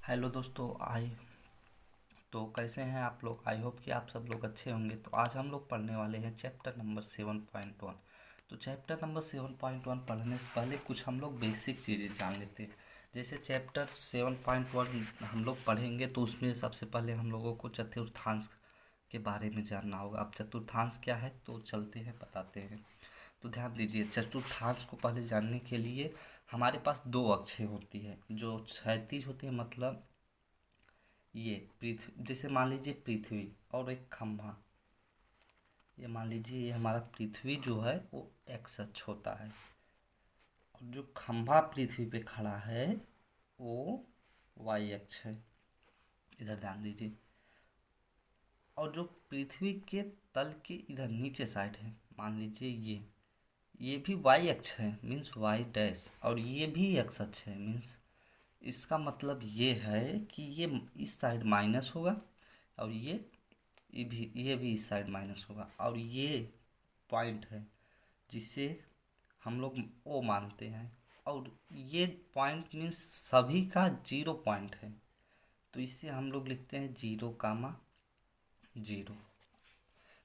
Hello दोस्तों। तो कैसे हैं आप लोग? आई होप कि आप सब लोग अच्छे होंगे। तो आज हम लोग पढ़ने वाले हैं चैप्टर नंबर 7.1। तो चैप्टर नंबर 7.1 पढ़ने से पहले कुछ हम लोग बेसिक चीज़ें जान लेते हैं। जैसे चैप्टर 7.1 हम लोग पढ़ेंगे तो उसमें सबसे पहले हम लोगों को चतुर्थांश के बारे में जानना होगा। अब चतुर्थांश क्या है तो चलते हैं बताते हैं। तो ध्यान दीजिए, चतुर्थांश को पहले जानने के लिए हमारे पास दो अक्षें होती है जो क्षैतिज होती है। मतलब ये पृथ्वी, जैसे मान लीजिए पृथ्वी और एक खंभा। ये मान लीजिए ये हमारा पृथ्वी जो है वो एक्स अक्ष होता है और जो खंभा पृथ्वी पे खड़ा है वो वाई अक्ष है। इधर ध्यान दीजिए। और जो पृथ्वी के तल के इधर नीचे साइड है, मान लीजिए ये भी वाई अक्ष है, मीन्स वाई डैश, और ये भी एक्स अक्ष है, मीन्स इसका मतलब ये है कि ये इस साइड माइनस होगा और ये भी इस साइड माइनस होगा। और ये पॉइंट है जिसे हम लोग ओ मानते हैं, और ये पॉइंट मीन्स सभी का जीरो पॉइंट है। तो इसे हम लोग लिखते हैं 0, 0।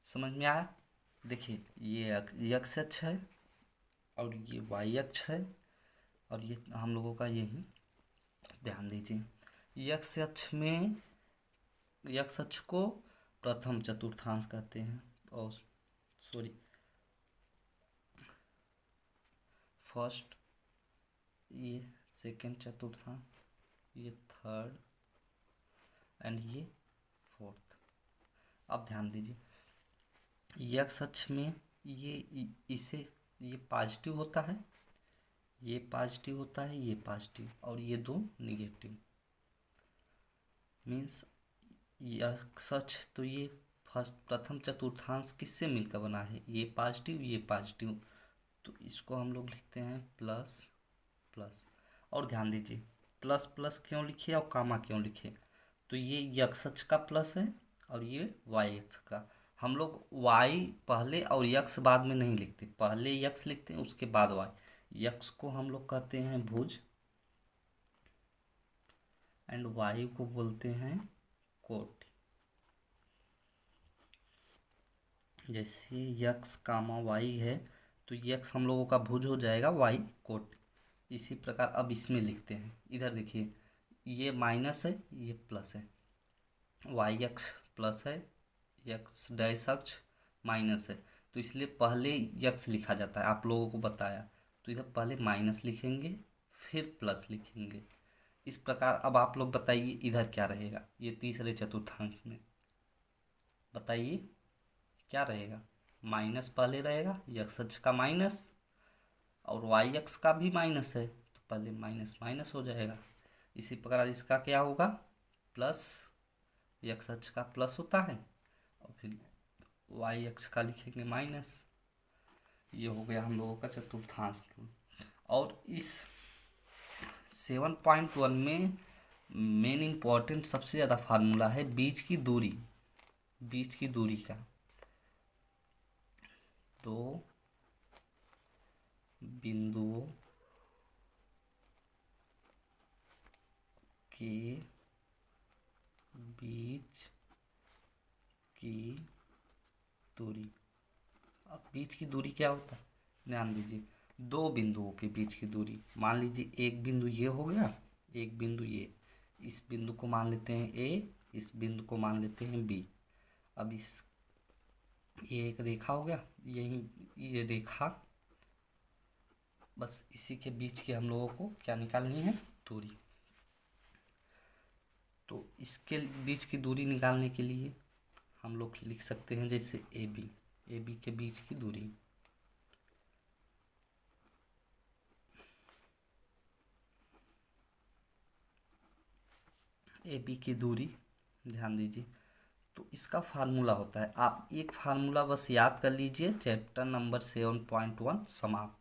समझ में आया? देखिए ये एक्स अक्ष है और ये वाई अक्ष है और ये हम लोगों का यही। ध्यान दीजिए, यक्ष अक्ष को प्रथम चतुर्थांश कहते हैं, और सॉरी फर्स्ट, ये सेकंड चतुर्थांश, ये थर्ड एंड ये फोर्थ। अब ध्यान दीजिए, यक्ष अक्ष में ये पॉजिटिव होता है, ये पॉजिटिव होता है, ये पॉजिटिव और ये दो निगेटिव। मीन्स यक्ष अक्ष, तो ये प्रथम चतुर्थांश किससे मिलकर बना है? ये पॉजिटिव, ये पॉजिटिव। तो इसको हम लोग लिखते हैं प्लस प्लस। और ध्यान दीजिए, प्लस प्लस क्यों लिखे और कामा क्यों लिखे? तो ये यक्ष अक्ष का प्लस है और ये वाई अक्ष का। हम लोग वाई पहले और यक्ष बाद में नहीं लिखते, पहले यक्ष लिखते हैं उसके बाद वाई। यक्ष को हम लोग कहते हैं भुज एंड वाई को बोलते हैं कोटि। जैसे यक्ष कामा वाई है तो यक्ष हम लोगों का भुज हो जाएगा, वाई कोटि। इसी प्रकार अब इसमें लिखते हैं, इधर देखिए ये माइनस है, ये प्लस है, वाई अक्ष प्लस है, यक्स डैश अक्ष माइनस है। तो इसलिए पहले यक्स लिखा जाता है, आप लोगों को बताया। तो इधर पहले माइनस लिखेंगे फिर प्लस लिखेंगे। इस प्रकार अब आप लोग बताइए इधर क्या रहेगा? ये तीसरे चतुर्थांश में बताइए क्या रहेगा? माइनस पहले रहेगा, यक्स अक्ष का माइनस और वाई अक्ष का भी माइनस है, तो पहले माइनस माइनस हो जाएगा। इसी प्रकार इसका क्या होगा? प्लस, यक्स अक्ष का प्लस होता है और फिर वाई अक्ष का लिखेंगे माइनस। ये हो गया हम लोगों का चतुर्थांश। और इस 7.1 में मेन इम्पॉर्टेंट सबसे ज़्यादा फार्मूला है बीच की दूरी का। तो बिंदुओं के बीच की दूरी। अब बीच की दूरी क्या होता है? ध्यान दीजिए, दो बिंदुओं के बीच की दूरी। मान लीजिए एक बिंदु ये हो गया, एक बिंदु ये। इस बिंदु को मान लेते हैं ए, इस बिंदु को मान लेते हैं बी। अब ये एक रेखा हो गया, ये रेखा, बस इसी के बीच की हम लोगों को क्या निकालनी है? दूरी। तो इसके बीच की दूरी निकालने के लिए हम लोग लिख सकते हैं जैसे ए बी के बीच की दूरी। ए बी की दूरी, ध्यान दीजिए, तो इसका फार्मूला होता है, आप एक फार्मूला बस याद कर लीजिए, चैप्टर नंबर 7.1 समाप्त।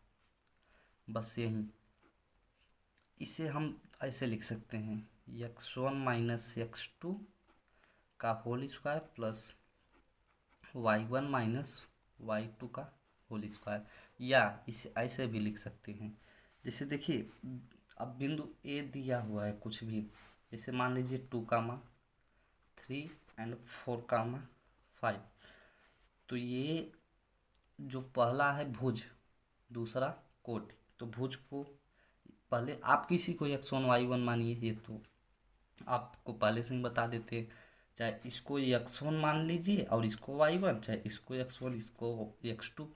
बस यही, इसे हम ऐसे लिख सकते हैं, x1 माइनस x2 का whole square plus y1 minus y2 का होल स्क्वायर। या इसे ऐसे भी लिख सकते हैं, जैसे देखिए अब बिंदु ए दिया हुआ है कुछ भी, जैसे मान लीजिए 2, 3 एंड 4, 5। तो ये जो पहला है भुज, दूसरा कोटि, तो भुज को पहले आप किसी को x1 y1 मानिए, ये तो आपको पहले से ही बता देते हैं। चाहे इसको x1 मान लीजिए और इसको y1, चाहे इसको x1 इसको x2,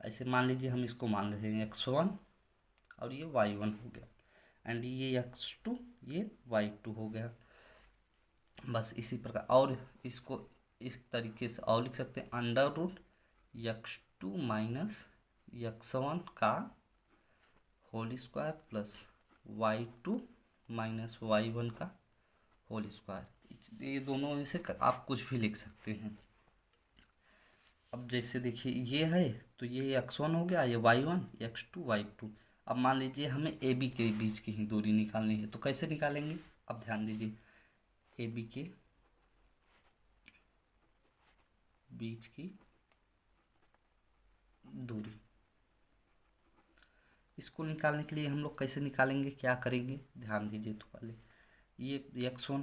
ऐसे मान लीजिए हम इसको मान रहे हैं x1 और ये y1 हो गया, एंड ये x2 ये y2 हो गया। बस इसी प्रकार, और इसको इस तरीके से और लिख सकते हैं, under root x2 minus x1 का whole square plus y2 minus y1 का होल स्क्वायर। ये दोनों में से आप कुछ भी लिख सकते हैं। अब जैसे देखिए ये है तो ये x1 हो गया, ये y1, x2 y2। अब मान लीजिए हमें ए बी के बीच की ही दूरी निकालनी है, तो कैसे निकालेंगे? अब ध्यान दीजिए, ए बी के बीच की दूरी, इसको निकालने के लिए हम लोग कैसे निकालेंगे, क्या करेंगे? ध्यान दीजिए। तो पहले ये x1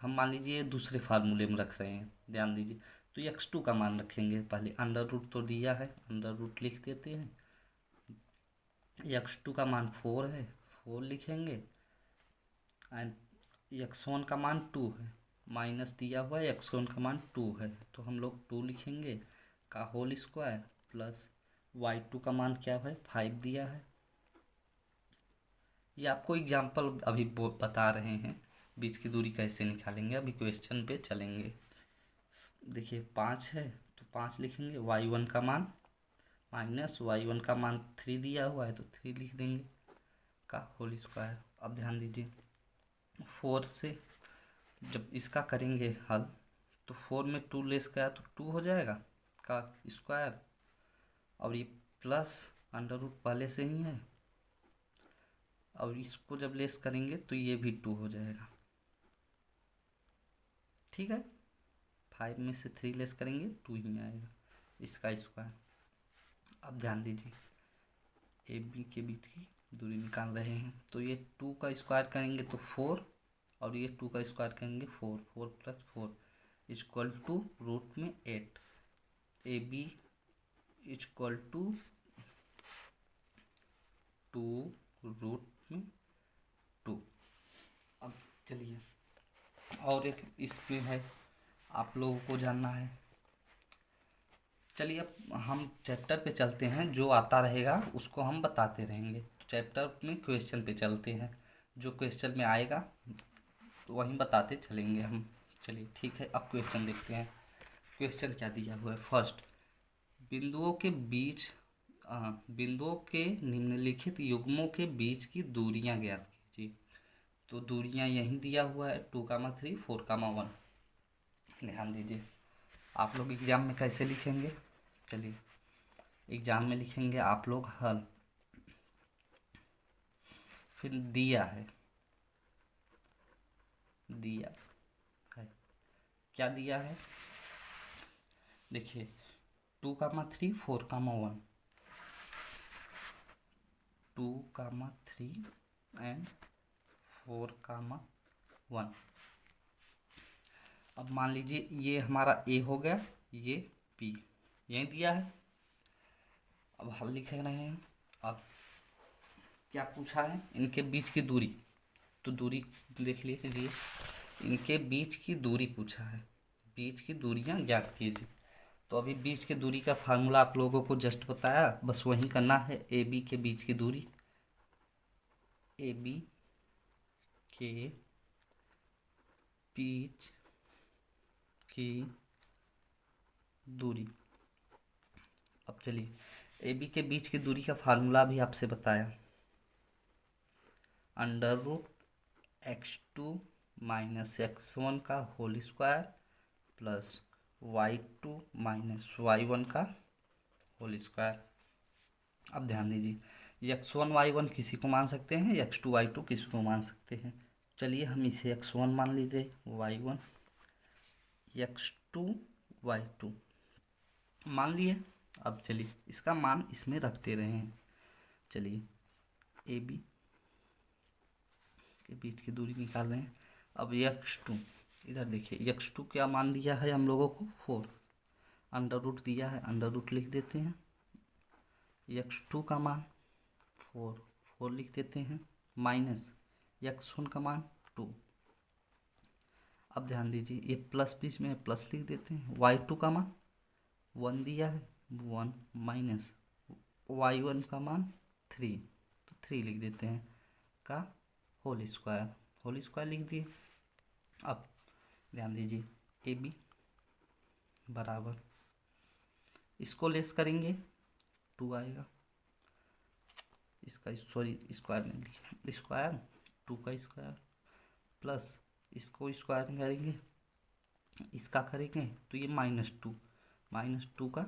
हम मान लीजिए दूसरे फार्मूले में रख रहे हैं, ध्यान दीजिए। तो x2 का मान रखेंगे पहले, अंडर रूट तो दिया है, अंडर रूट लिख देते हैं। x2 का मान 4 है, 4 लिखेंगे, एंड x1 का मान 2 है, माइनस दिया हुआ है, x1 का मान 2 है, तो हम लोग 2 लिखेंगे का होल स्क्वायर प्लस y2 का मान क्या है, 5 दिया है। ये आपको एग्जाम्पल अभी बता रहे हैं बीच की दूरी कैसे निकालेंगे, अभी क्वेश्चन पे चलेंगे। देखिए 5 है तो 5 लिखेंगे, y1 का मान माइनस y1 का मान 3 दिया हुआ है तो 3 लिख देंगे का होल स्क्वायर। अब ध्यान दीजिए, 4 से जब इसका करेंगे हल तो 4 में 2 लेस गया तो 2 हो जाएगा का स्क्वायर, और ये प्लस अंडर रूट पहले से ही है, और इसको जब लेस करेंगे तो ये भी 2 हो जाएगा। ठीक है, 5 में से 3 लेस करेंगे 2 ही आएगा इसका स्क्वायर। अब ध्यान दीजिए, ए बी के बीच की दूरी निकाल रहे हैं, तो ये 2 का स्क्वायर करेंगे तो 4, और ये 2 का स्क्वायर करेंगे 4, 4 प्लस 4 इक्वल टू रूट में 8। A B equal to 2 root में 2। अब चलिए, और एक इसमें है आप लोगों को जानना है। चलिए अब हम चैप्टर पे चलते हैं, जो आता रहेगा उसको हम बताते रहेंगे। तो चैप्टर में क्वेश्चन पे चलते हैं, जो क्वेश्चन में आएगा तो वहीं बताते चलेंगे हम। चलिए ठीक है, अब क्वेश्चन देखते हैं। क्वेश्चन क्या दिया हुआ है? फर्स्ट, बिंदुओं के बीच बिंदुओं के निम्नलिखित युग्मों के बीच की दूरियां ज्ञात कीजिए। तो दूरियां यहीं दिया हुआ है, 2, 3, 4, 1। ध्यान दीजिए, आप लोग एग्जाम में कैसे लिखेंगे? चलिए एग्जाम में लिखेंगे आप लोग हल, फिर दिया है, दिया है, क्या दिया है? देखिए 2, 3, 4, 1, 2, 3 एंड 4, 1। अब मान लीजिए ये हमारा ए हो गया, ये बी, यही दिया है। अब हल लिख रहे हैं। अब क्या पूछा है? इनके बीच की दूरी, तो दूरी देख लीजिए, इनके बीच की दूरी पूछा है, बीच की दूरियां ज्ञात कीजिए। तो अभी बीच की दूरी का फार्मूला आप लोगों को जस्ट बताया, बस वही करना है। ए बी के बीच की दूरी, ए बी के बीच की दूरी। अब चलिए, ए बी के बीच की दूरी का फार्मूला भी आपसे बताया, under root x2 minus x1 का whole square plus y2 minus y1 का होल स्क्वायर। अब ध्यान दीजिए, x1 y1 किसी को मान सकते हैं, x2 y2 किसी को मान सकते हैं। चलिए हम इसे x1 मान लीजिए, y1 x2 y2 मान लिए। अब चलिए इसका मान इसमें रखते रहे हैं। चलिए ए बी के बीच की दूरी निकाल रहे हैं, अब x2 इधर देखिए, x2 क्या मान दिया है हम लोगों को 4, अंडर रूट दिया है, अंडर रूट लिख देते हैं। x2 का मान 4 लिख देते हैं, माइनस x1 का मान 2। अब ध्यान दीजिए ये प्लस बीच में प्लस लिख देते हैं। y2 का मान 1 दिया है, 1 माइनस y1 का मान 3, तो 3 लिख देते हैं का होल स्क्वायर लिख दिए। अब ध्यान दीजिए ए बी बराबर, इसको लेस करेंगे 2 आएगा, इसका सॉरी स्क्वायर नहीं लिखा, स्क्वायर 2 का स्क्वायर प्लस इसको स्क्वायर करेंगे, इसका करेंगे तो ये -2 का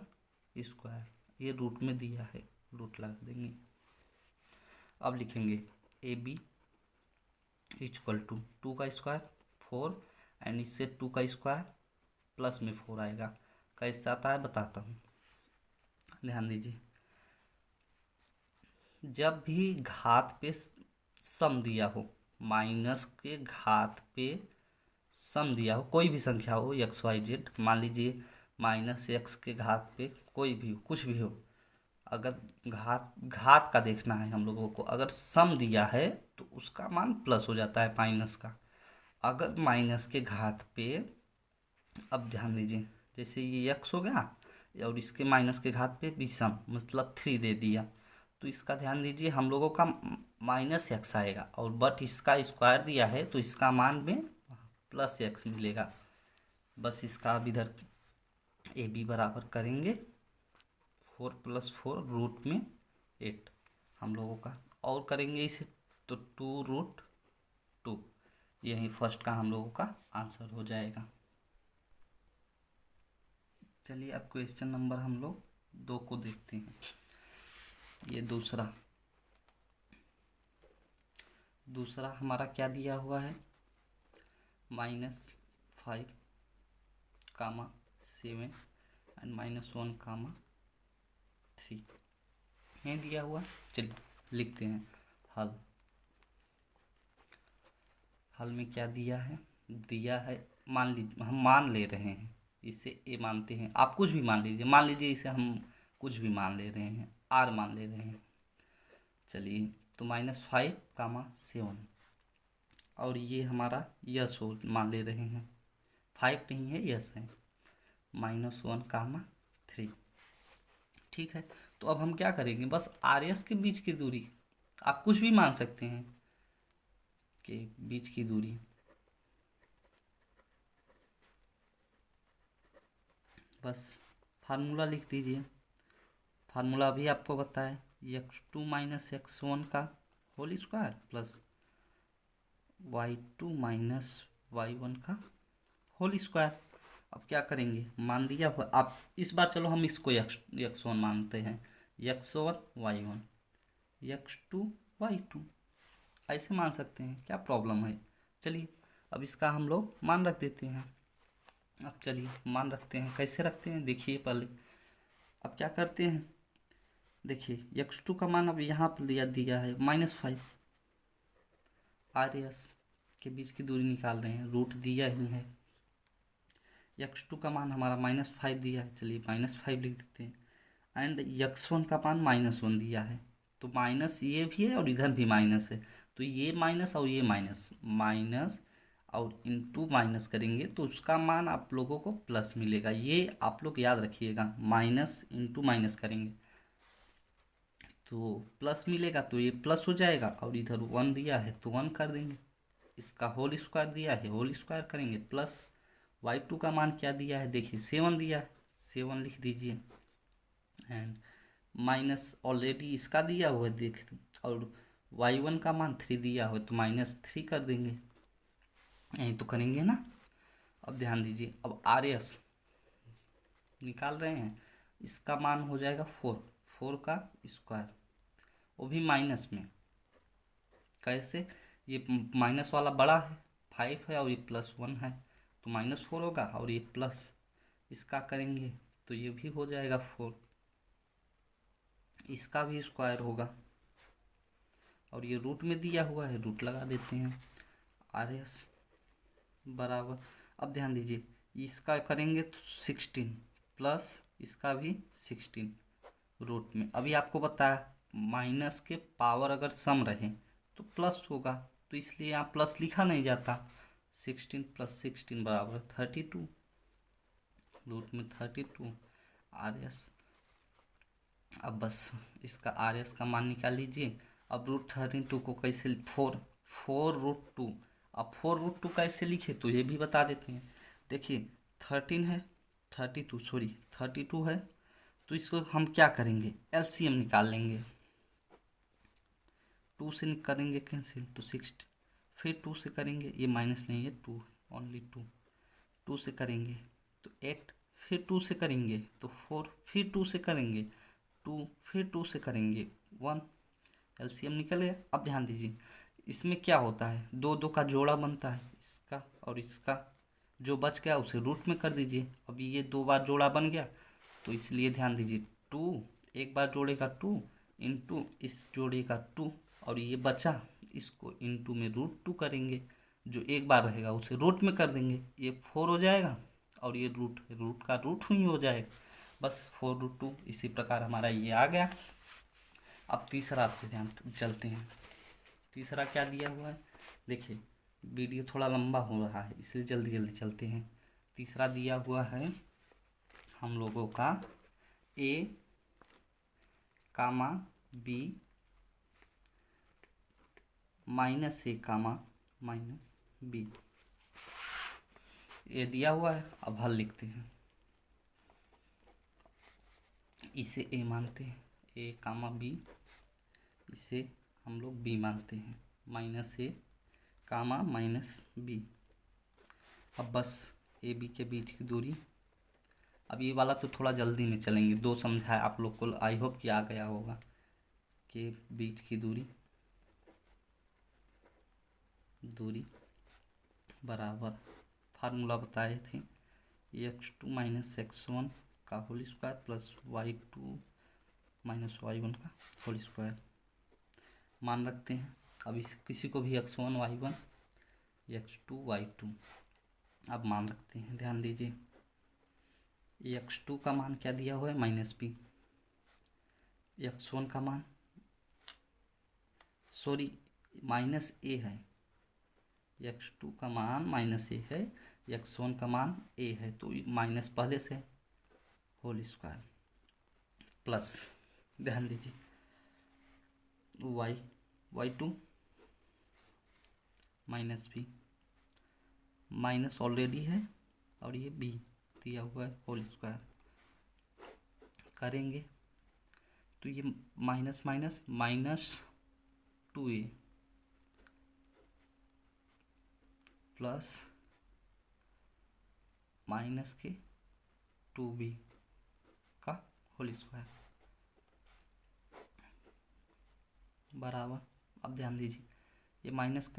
स्क्वायर, ये रूट में दिया है, रूट लगा देंगे। अब लिखेंगे ए बी इक्वल टू 2 का स्क्वायर 4 एंड इससे 2 का स्क्वायर प्लस में 4 आएगा। कैसे आता है बताता हूँ, ध्यान दीजिए। जब भी घात पे सम दिया हो, माइनस के घात पे सम दिया हो, कोई भी संख्या हो XYZ, मान लीजिए -x के घात पे कोई भी हो, कुछ भी हो, अगर घात का देखना है हम लोगों को, अगर सम दिया है तो उसका मान प्लस हो जाता है माइनस का। अगर माइनस के घात पे, अब ध्यान दीजिए, जैसे ये x हो गया और इसके माइनस के घात पे भी सम, मतलब 3 दे दिया, तो इसका ध्यान दीजिए हम लोगों का -x आएगा, और बट इसका स्क्वायर दिया है तो इसका मान में +x मिलेगा। बस इसका अब इधर ए बी बराबर करेंगे 4 + 4 रूट में 8 हम लोगों का, और करेंगे इसे तो 2√2, यही फर्स्ट का हम लोगों का आंसर हो जाएगा। चलिए अब क्वेश्चन नंबर हम लोग 2 को देखते हैं। ये दूसरा हमारा क्या दिया हुआ है, -5, 7 एंड -1, 3 ये दिया हुआ। चलिए लिखते हैं हल में क्या दिया है, मान लीजिए हम मान ले रहे हैं, इसे ए मानते हैं, आप कुछ भी मान लीजिए इसे हम कुछ भी मान ले रहे हैं, आर मान ले रहे हैं। चलिए तो -5, 7 और ये हमारा यस हो मान ले रहे हैं, 5 नहीं है यस है, -1, 3। ठीक है, तो अब हम क्या करेंगे, बस आर एस के बीच की दूरी, आप कुछ भी मान सकते हैं के बीच की दूरी, बस फार्मूला लिख दीजिए। फार्मूला भी आपको बताए, x2 - x1 का whole square plus y2 - y1 का होल स्क्वायर। अब क्या करेंगे, मान दिया हुआ, आप इस बार चलो हम इसको x1 मानते हैं, x1 y1, x2 y2 ऐसे मान सकते हैं, क्या प्रॉब्लम है। चलिए अब इसका हम लोग मान रख देते हैं। अब चलिए मान रखते हैं, कैसे रखते हैं देखिए पहले। अब क्या करते हैं, देखिए x2 का मान अब यहाँ पर दिया है -5, आर एस के बीच की दूरी निकाल रहे हैं, रूट दिया ही है, x2 का मान हमारा -5 दिया है, चलिए -5 लिख देते हैं, एंड x1 का मान -1 दिया है, तो माइनस ये भी है और इधर भी माइनस है, तो ये माइनस और ये माइनस और इनटू माइनस करेंगे तो उसका मान आप लोगों को प्लस मिलेगा। ये आप लोग याद रखिएगा, माइनस इंटू माइनस करेंगे तो प्लस मिलेगा, तो ये प्लस हो जाएगा, और इधर 1 दिया है तो 1 कर देंगे, इसका होल स्क्वायर दिया है, होल स्क्वायर करेंगे, प्लस y2 का मान क्या दिया है देखिए 7 दिया है, 7 लिख दीजिए, एंड माइनस ऑलरेडी इसका दिया हुआ है देख, और y1 का मान 3 दिया हुआ है तो -3 कर देंगे, यही तो करेंगे ना। अब ध्यान दीजिए, अब आर एस निकाल रहे हैं, इसका मान हो जाएगा 4 का स्क्वायर, वो भी माइनस में, कैसे, ये माइनस वाला बड़ा है 5 है और ये +1 है तो -4 होगा, और ये प्लस इसका करेंगे तो ये भी हो जाएगा 4, इसका भी स्क्वायर होगा, और ये रूट में दिया हुआ है, रूट लगा देते हैं, आर एस बराबर। अब ध्यान दीजिए, इसका करेंगे तो 16 प्लस इसका भी 16 रूट में। अभी आपको बताया माइनस के पावर अगर सम रहे तो प्लस होगा, तो इसलिए यहाँ प्लस लिखा नहीं जाता। 16 प्लस 16 बराबर 32, रूट में 32 आर एस। अब बस इसका आर एस का मान निकाल लीजिए। अब रूट 32 को कैसे, फोर रूट टू। अब 4√2 कैसे लिखे तो ये भी बता देते हैं। देखिए 13 है, 32 है, तो इसको हम क्या करेंगे, एलसीएम निकाल लेंगे। 2 से करेंगे कैंसिल तो 6, फिर 2 से करेंगे, ये माइनस नहीं है 2, ओनली 2। 2 से करेंगे तो 8, फिर 2 से करेंगे तो 4, फिर 2 से करेंगे 2, फिर 2 से करेंगे 1, एलसीएम निकल गया। अब ध्यान दीजिए, इसमें क्या होता है, 2 का जोड़ा बनता है, इसका और इसका। जो बच गया उसे रूट में कर दीजिए। अब ये 2 बार जोड़ा बन गया, तो इसलिए ध्यान दीजिए 2 एक बार जोड़ेगा 2 इंटू इस जोड़ेगा 2, और ये बचा इसको इंटू में √2 करेंगे। जो एक बार रहेगा उसे रूट में कर देंगे, ये 4 हो जाएगा, और ये रूट का रूट ही हो जाएगा, बस 4√2। इसी प्रकार हमारा ये आ गया। अब तीसरा आपके ध्यान चलते हैं। तीसरा क्या दिया हुआ है, देखिए वीडियो थोड़ा लंबा हो रहा है इसलिए जल्दी जल्दी चलते हैं। तीसरा दिया हुआ है हम लोगों का A, B -A, -B, ये दिया हुआ है। अब हल लिखते हैं, इसे A मानते हैं, A, B, इसे हम लोग B मानते हैं, -A, -B। अब बस AB के बीच की दूरी। अब ये वाला तो थोड़ा जल्दी में चलेंगे, 2 समझाए आप लोग को, आई होप कि आ गया होगा। के बीच की दूरी बराबर, फार्मूला बताए थे, x2 - x1 का whole square plus y2 - y1 का होल स्क्वायर। मान रखते हैं। अब इस किसी को भी x1 y1, x2 y2 अब मान रखते हैं। ध्यान दीजिए x2 का मान क्या दिया हुआ है, -b। x1 का मान -a है, x2 का मान -a है, x1 का मान a है, तो माइनस पहले से होल स्क्वायर प्लस, ध्यान दीजिए y2 -b, माइनस ऑलरेडी है और ये b दिया हुआ है, होल स्क्वायर करेंगे तो ये माइनस -2a प्लस माइनस के 2b का होल स्क्वायर बराबर। अब ध्यान दीजिए ये माइनस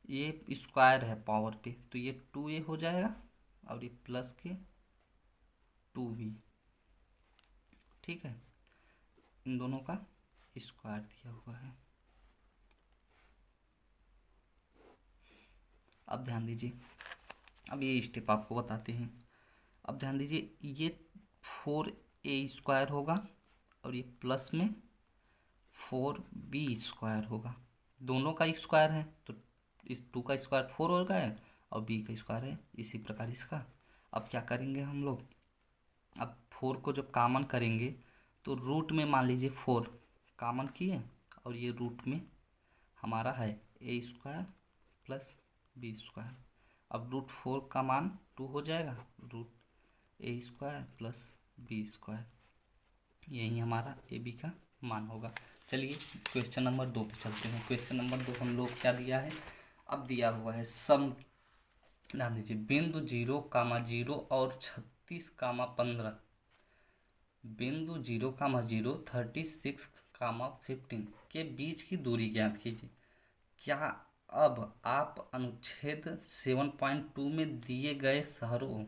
ये स्क्वायर है पावर पे, तो ये 2a हो जाएगा और ये प्लस के 2b, ठीक है। इन दोनों का स्क्वायर दिया हुआ है। अब ध्यान दीजिए, अब ये स्टेप आपको बताते हैं। अब ध्यान दीजिए ये 4a² होगा और ये प्लस में 4b² होगा, दोनों का स्क्वायर है तो इस 2 का स्क्वायर 4 हो गया है और b का स्क्वायर है, इसी प्रकार इसका। अब क्या करेंगे हम लोग, अब 4 को जब कॉमन करेंगे तो रूट में मान लीजिए 4 कॉमन किए और ये रूट में हमारा है a² प्लस b²। अब √4 का मान 2 हो जाएगा, √a² प्लस b², यही हमारा AB का मान होगा। चलिए क्वेश्चन नंबर 2 पे चलते हैं। क्वेश्चन नंबर 2 हम लोग क्या दिया है, अब दिया हुआ है सम, ध्यान दीजिए बिंदु 0, और 36, 15, बिंदु 0, 36, 15 के बीच की दूरी ज्ञात कीजिए। क्या अब आप अनुच्छेद 7.2 में दिए गए शहरों,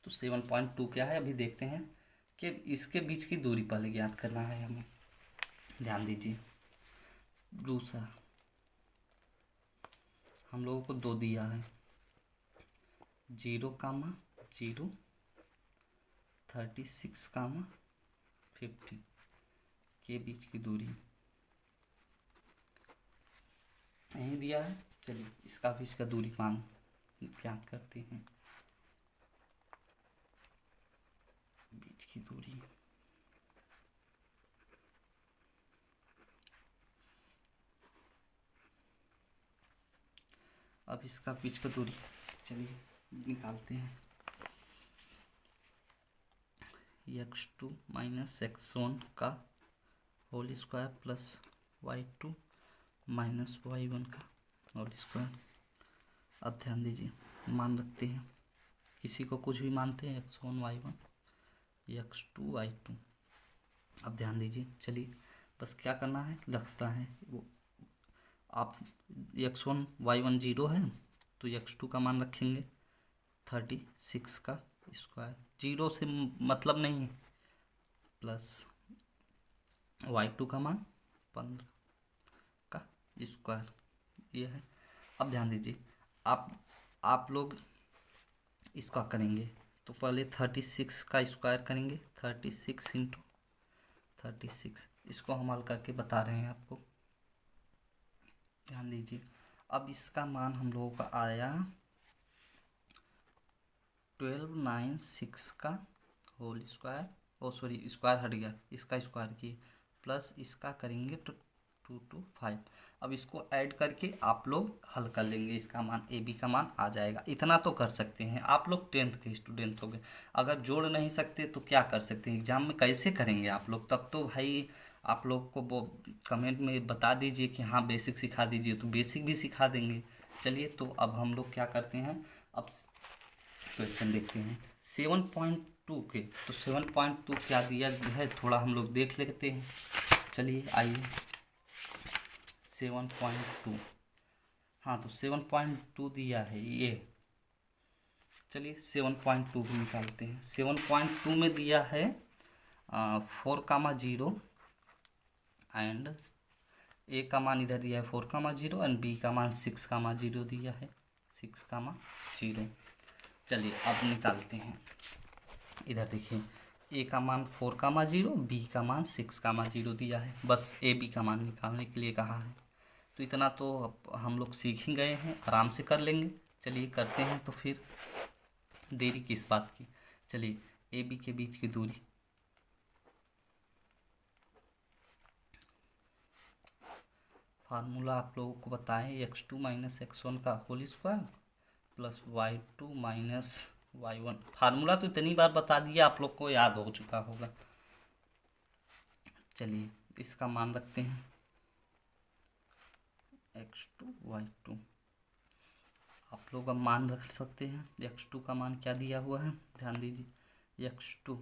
तो 7.2 क्या है अभी देखते हैं, कि इसके बीच की दूरी पहले ज्ञात करना है हमें। ध्यान दीजिए दूसरा हम लोगों को 2 दिया है, 0 कामा 0, 36 कामा 50 के बीच की दूरी यही दिया है। चलिए इसका बीच का दूरी मान ज्ञात करते हैं। बीच की दूरी अब इसका बीच का दूरी चलिए निकालते हैं। x2 माइनस x1 का whole square plus y2 minus y1 का होल स्क्वायर। अब ध्यान दीजिए मान रखते हैं, किसी को कुछ भी मानते हैं, x1 y1 x2 y2। अब ध्यान दीजिए, चलिए बस क्या करना है, लगता है वो आप x1 y1 0 है तो x2 का मान रखेंगे 36 का स्क्वायर, 0 से मतलब नहीं है, प्लस y2 का मान 15 का स्क्वायर ये है। अब ध्यान दीजिए आप लोग इसका करेंगे तो पहले 36 का स्क्वायर करेंगे, 36 इंटू 36, इसको हम हल करके बता रहे हैं आपको। ध्यान दीजिए अब इसका मान हम लोगों का आया 1296 का होल स्क्वायर, ओ सॉरी स्क्वायर हट गया, इसका स्क्वायर किए प्लस इसका करेंगे तो 225। अब इसको ऐड करके आप लोग हल कर लेंगे, इसका मान ए बी का मान आ जाएगा। इतना तो कर सकते हैं, आप लोग 10th के स्टूडेंट हो गए। अगर जोड़ नहीं सकते तो क्या कर सकते हैं, एग्जाम में कैसे करेंगे आप लोग, तब तो भाई आप लोग को वो कमेंट में बता दीजिए कि हाँ बेसिक सिखा दीजिए, तो बेसिक भी सिखा देंगे। चलिए तो अब हम लोग क्या करते हैं, अब क्वेश्चन देखते हैं 7.2 के। तो 7.2 क्या दिया है थोड़ा हम लोग देख लेते हैं। चलिए आइए 7.2, हाँ तो 7.2 दिया है ये। चलिए 7.2 भी निकालते हैं। 7.2 में दिया है 4,0 एंड ए का मान इधर दिया है 4,0 एंड बी का मान 6,0 दिया है, 6,0। चलिए अब निकालते हैं। इधर देखिए ए का मान 4,0, बी का मान 6,0 दिया है, बस ए बी का मान निकालने के लिए कहा है। तो इतना तो हम लोग सीख ही गए हैं, आराम से कर लेंगे। चलिए करते हैं, तो फिर देरी किस बात की। चलिए ए बी के बीच की दूरी फार्मूला आप लोगों को बताएं, x2 माइनस x1 का whole square plus y2 minus y1। Formula तो इतनी बार बता दिया, आप लोग को याद हो चुका होगा। चलिए इसका मान रखते हैं x2 y2। आप लोग अब मान रख सकते हैं, x2 का मान क्या दिया हुआ है, ध्यान दीजिए x2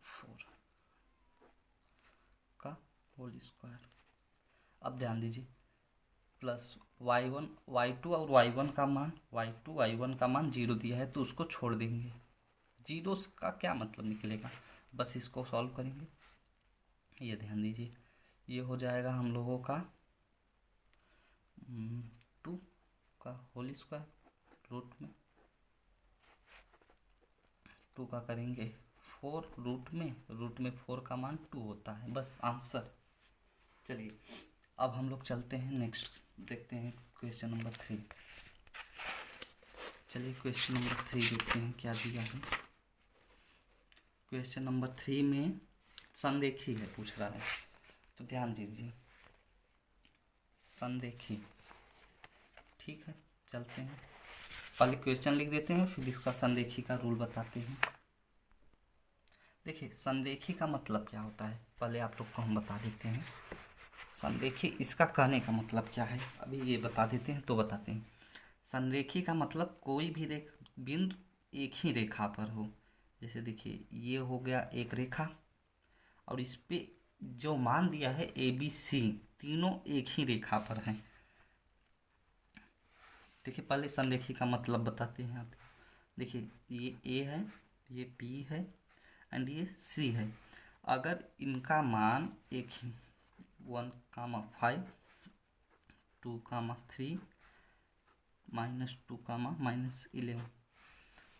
4 का होल स्क्वायर। अब ध्यान दीजिए प्लस y1 y2 और y1 का मान, y2 y1 का मान 0 दिया है तो उसको छोड़ देंगे। 0 का क्या मतलब निकलेगा, बस इसको सॉल्व करेंगे। ये ध्यान दीजिए ये हो जाएगा हम लोगों का 2 का होल स्क्वायर रूट में 2 का करेंगे 4 रूट में 4 का मान 2 होता है, बस आंसर। चलिए अब हम लोग चलते हैं नेक्स्ट, देखते हैं क्वेश्चन नंबर 3। चलिए क्वेश्चन नंबर 3 देखते हैं क्या दिया है। क्वेश्चन नंबर 3 में संरेखी है पूछ रहा है, तो ध्यान दीजिए संरेखी। ठीक है चलते हैं, पहले क्वेश्चन लिख देते हैं फिर इसका संरेखी का रूल बताते हैं। देखिए संरेखी का मतलब क्या होता है, पहले आप लोग को हम बता देते हैं। संरेखी इसका कहने का मतलब क्या है, अभी ये बता देते हैं तो बताते हैं। संरेखी का मतलब कोई भी बिंदु एक ही रेखा पर हो। जैसे देखिए ये हो गया एक रेखा और इस पे जो मान दिया है ए बी सी, तीनों एक ही रेखा पर हैं। देखिए पहले संरेखी का मतलब बताते हैं आप। देखिए ये ए है, ये बी है एंड ये सी है। अगर इनका मान एक ही 1,5 -2, -2, -11।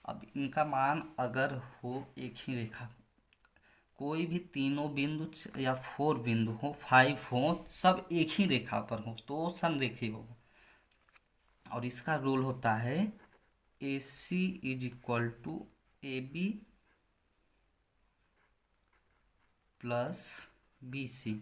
अब इनका मान अगर हो एक ही रेखा, कोई भी तीनों बिंदु या 4 बिंदु हो, 5 हो, सब एक ही रेखा पर हो तो संरेखी होगा। और इसका रूल होता है AC = AB + BC।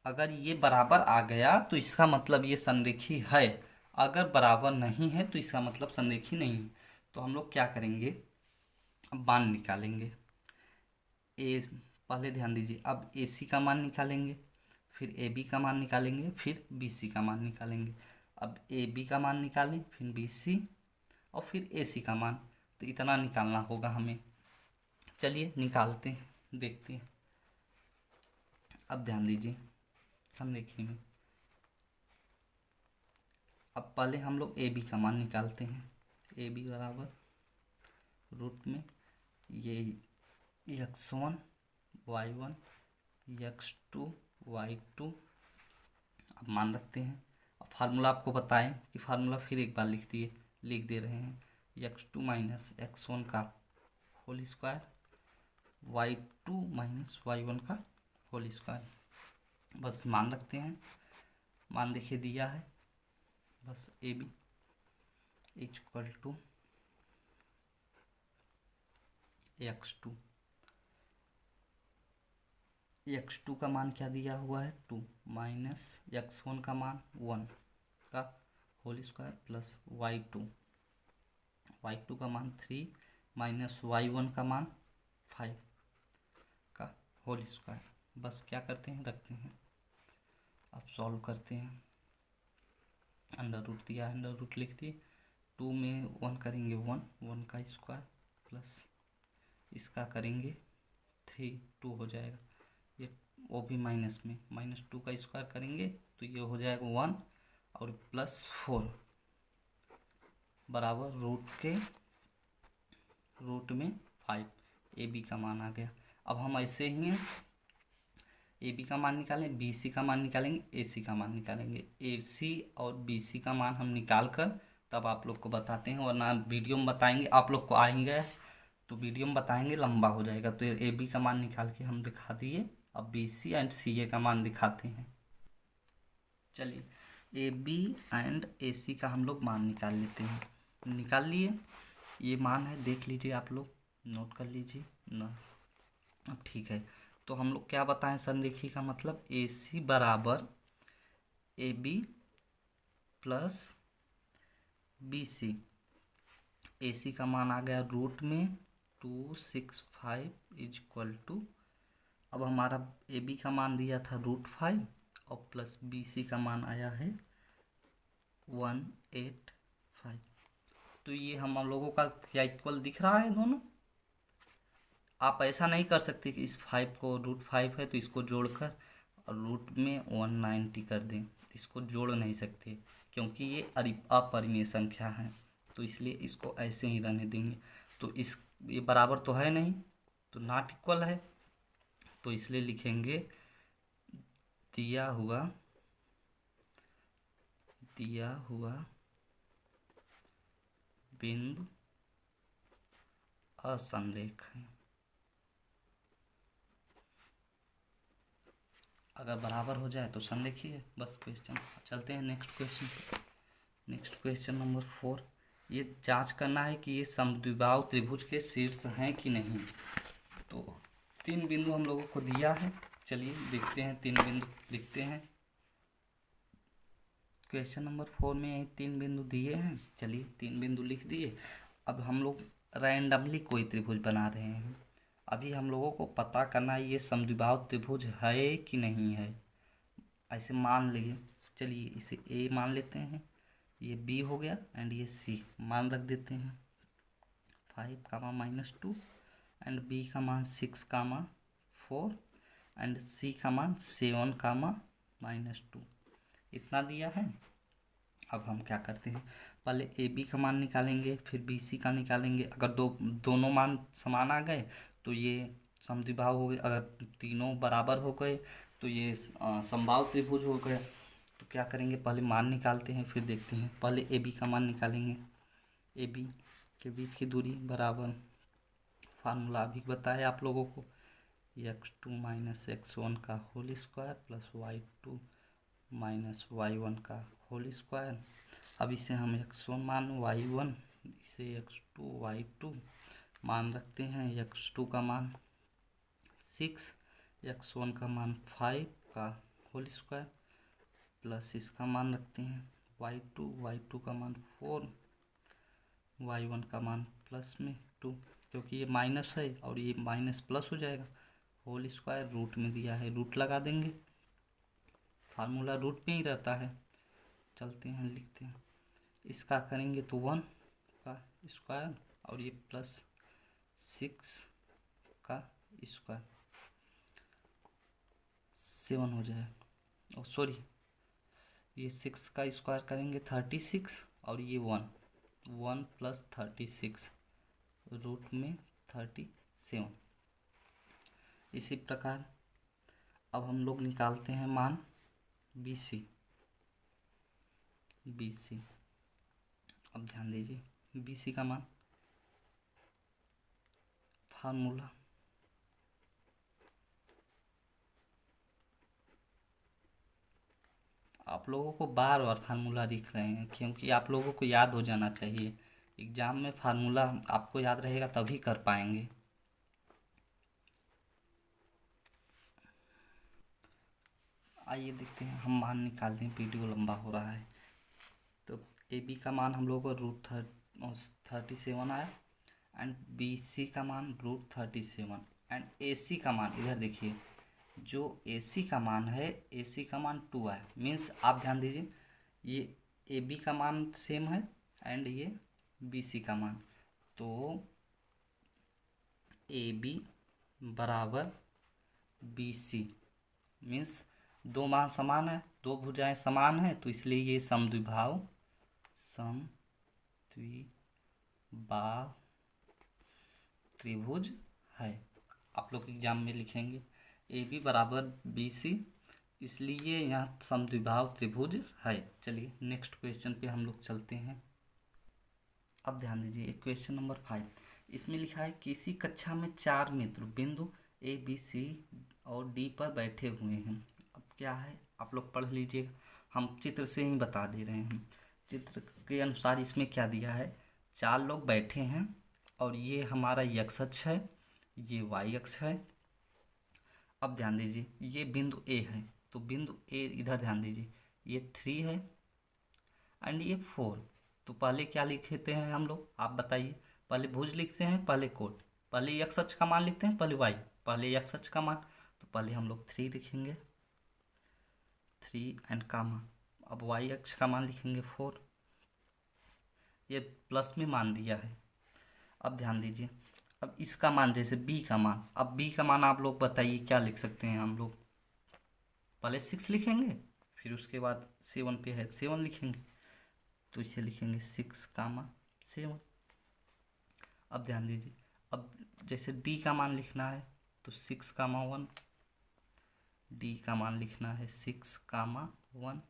अगर ये बराबर आ गया तो इसका मतलब ये संरेखी है, अगर बराबर नहीं है तो इसका मतलब संरेखी नहीं है। तो हम लोग क्या करेंगे, मान निकालेंगे। पहले ध्यान दीजिए, अब AC का मान निकालेंगे, फिर AB का मान निकालेंगे, फिर BC का मान निकालेंगे। अब AB का मान निकालें, फिर BC और फिर AC का मान, तो इतना निकालना होगा हमें। चलिए निकालते हैं, देखते हैं। अब ध्यान दीजिए संरेखी में, अब पहले हम लोग AB का मान निकालते हैं। AB बराबर रूट में ये x1 y1 x2 y2। अब मान रखते हैं। अब फार्मूला आपको बताएं कि फार्मूला फिर एक बार लिख दे रहे हैं। x2 - x1 का होल स्क्वायर, y2 - y1 का होल स्क्वायर। बस मान रखते हैं, मान देखिए दिया है। बस AB = x2 का मान क्या दिया हुआ है 2 - x1 का मान 1 का होल स्क्वायर प्लस y2 का मान 3 - y1 का मान 5 का होल स्क्वायर। बस क्या करते हैं, रखते हैं। अब सॉल्व करते हैं। अंडर रूट दिया, अंडर रूट लिख दिए। 2 में 1 करेंगे 1 का स्क्वायर प्लस इसका करेंगे 3, 2 हो जाएगा। ये वो भी माइनस में -2 का स्क्वायर करेंगे तो ये हो जाएगा 1 और +4 बराबर रूट में 5। AB का मान आ गया। अब हम ऐसे ही AB का मान निकालें, BC का मान निकालेंगे, AC का मान निकालेंगे। AC और BC का मान हम निकाल कर तब आप लोग को बताते हैं, वरना वीडियो में बताएंगे आप लोग को आएंगे तो वीडियो में बताएंगे लंबा हो जाएगा। तो AB का मान निकाल के हम दिखा दिए। अब BC एंड CA का मान दिखाते हैं। चलिए AB एंड AC का हम लोग मान निकाल लेते हैं। निकाल लिए, ये मान है, देख लीजिए आप लोग, नोट कर लीजिए ना। अब ठीक है, तो हम लोग क्या बताएं संरेखी का मतलब AC बराबर AB + BC। AC का मान आ गया रूट में 265 = अब हमारा AB का मान दिया था √5 और प्लस BC का मान आया है 185। तो ये हम लोगों का क्या इक्वल दिख रहा है दोनों। आप ऐसा नहीं कर सकते कि इस 5 को √5 है तो इसको जोड़कर और रूट में 190 कर दें, इसको जोड़ नहीं सकते क्योंकि ये अपरिमेय संख्या है, तो इसलिए इसको ऐसे ही रहने देंगे। तो ये बराबर तो है नहीं, तो नॉट इक्वल है, तो इसलिए लिखेंगे दिया हुआ बिंदु असंरेख है। अगर बराबर हो जाए तो संरेखी है। बस क्वेश्चन चलते हैं नेक्स्ट क्वेश्चन नंबर 4। ये जांच करना है कि ये समद्विबाहु त्रिभुज के शीर्ष हैं कि नहीं। तो 3 बिंदु हम लोगों को दिया है, चलिए देखते हैं। 3 बिंदु लिखते हैं। क्वेश्चन नंबर 4 में यही 3 बिंदु दिए हैं। चलिए 3 बिंदु लिख दिए। अब हम लोग रैंडमली कोई त्रिभुज बना रहे हैं। अभी हम लोगों को पता करना है ये समद्विबाहु त्रिभुज है कि नहीं है। ऐसे मान लिए, चलिए इसे A मान लेते हैं, ये B हो गया एंड ये C मान रख देते हैं। 5, -2 एंड B का मान 6, 4 एंड C का मान 7, -2 इतना दिया है। अब हम क्या करते हैं, पहले AB का मान निकालेंगे, फिर BC का निकालेंगे। अगर दोनों मान समान आ गए तो ये समद्विबाहु हो गए। अगर तीनों बराबर हो गए तो ये समबाहु त्रिभुज हो गए। तो क्या करेंगे, पहले मान निकालते हैं फिर देखते हैं। पहले ए बी का मान निकालेंगे। ए बी के बीच की दूरी बराबर, फार्मूला अभी बताया आप लोगों को, x2 माइनस x1 का whole square plus y2 minus y1 का होल स्क्वायर। अब इसे हम x1 मान y1, इसे x2 y2 मान रखते हैं। x2 का मान 6, x1 का मान 5 का होल स्क्वायर प्लस इसका मान रखते हैं y2 का मान 4, y1 का मान प्लस में 2, क्योंकि ये माइनस है और ये माइनस प्लस हो जाएगा। होल स्क्वायर रूट में दिया है, रूट लगा देंगे, फार्मूला रूट में ही रहता है। चलते हैं लिखते हैं, इसका करेंगे तो 1 का स्क्वायर और ये प्लस 6 का स्क्वायर 7 हो जाएगा। और सॉरी, ये 6 का स्क्वायर करेंगे 36 और ये 1 प्लस 36 रूट में 37। इसी प्रकार अब हम लोग निकालते हैं मान बी सी। अब ध्यान दीजिए, बी सी का मान, फार्मूला आप लोगों को बार बार फार्मूला लिख रहे हैं क्योंकि आप लोगों को याद हो जाना चाहिए। एग्जाम में फार्मूला आपको याद रहेगा तभी कर पाएंगे। आइए देखते हैं, हम मान निकालते हैं, वीडियो लंबा हो रहा है। तो ए बी का मान हम लोगों को √37 आया एंड बी सी का मान √37 एंड ए सी का मान, इधर देखिए जो ए सी का मान है, ए सी का मान 2 है। मीन्स आप ध्यान दीजिए, ये ए बी का मान सेम है एंड ये बी सी का मान, तो ए बी बराबर बी सी मीन्स दो मान समान है, दो भुजाएं समान है, तो इसलिए ये समद्विबाहु त्रिभुज है। आप लोग एग्जाम में लिखेंगे ए बी बराबर बी सी, इसलिए यहाँ समद्विबाहु त्रिभुज है। चलिए नेक्स्ट क्वेश्चन पे हम लोग चलते हैं। अब ध्यान दीजिए, क्वेश्चन नंबर 5, इसमें लिखा है किसी कक्षा में 4 मित्र बिंदु ए बी सी और डी पर बैठे हुए हैं। अब क्या है आप लोग पढ़ लीजिएगा, हम चित्र से ही बता दे रहे हैं। चित्र के अनुसार इसमें क्या दिया है, 4 लोग बैठे हैं और ये हमारा x अक्ष है, ये y अक्ष है। अब ध्यान दीजिए, ये बिंदु ए है, तो बिंदु ए इधर ध्यान दीजिए, ये 3 है एंड ये 4। तो पहले क्या लिखते हैं हम लोग, आप बताइए, पहले भुज लिखते हैं, पहले कोट, पहले x अक्ष का मान लिखते हैं, पहले y, पहले x अक्ष का मान, तो पहले हम लोग 3 लिखेंगे, 3 एंड कामा। अब y अक्ष का मान लिखेंगे 4, ये प्लस में मान दिया है। अब ध्यान दीजिए, अब इसका मान जैसे b का मान, अब b का मान आप लोग बताइए क्या लिख सकते हैं हम लोग, पहले 6 लिखेंगे फिर उसके बाद 7 पे है 7 लिखेंगे, तो इसे लिखेंगे 6 कामा 7। अब ध्यान दीजिए, अब जैसे d का मान लिखना है तो 6 कामा 1, d का मान लिखना है 6 कामा 1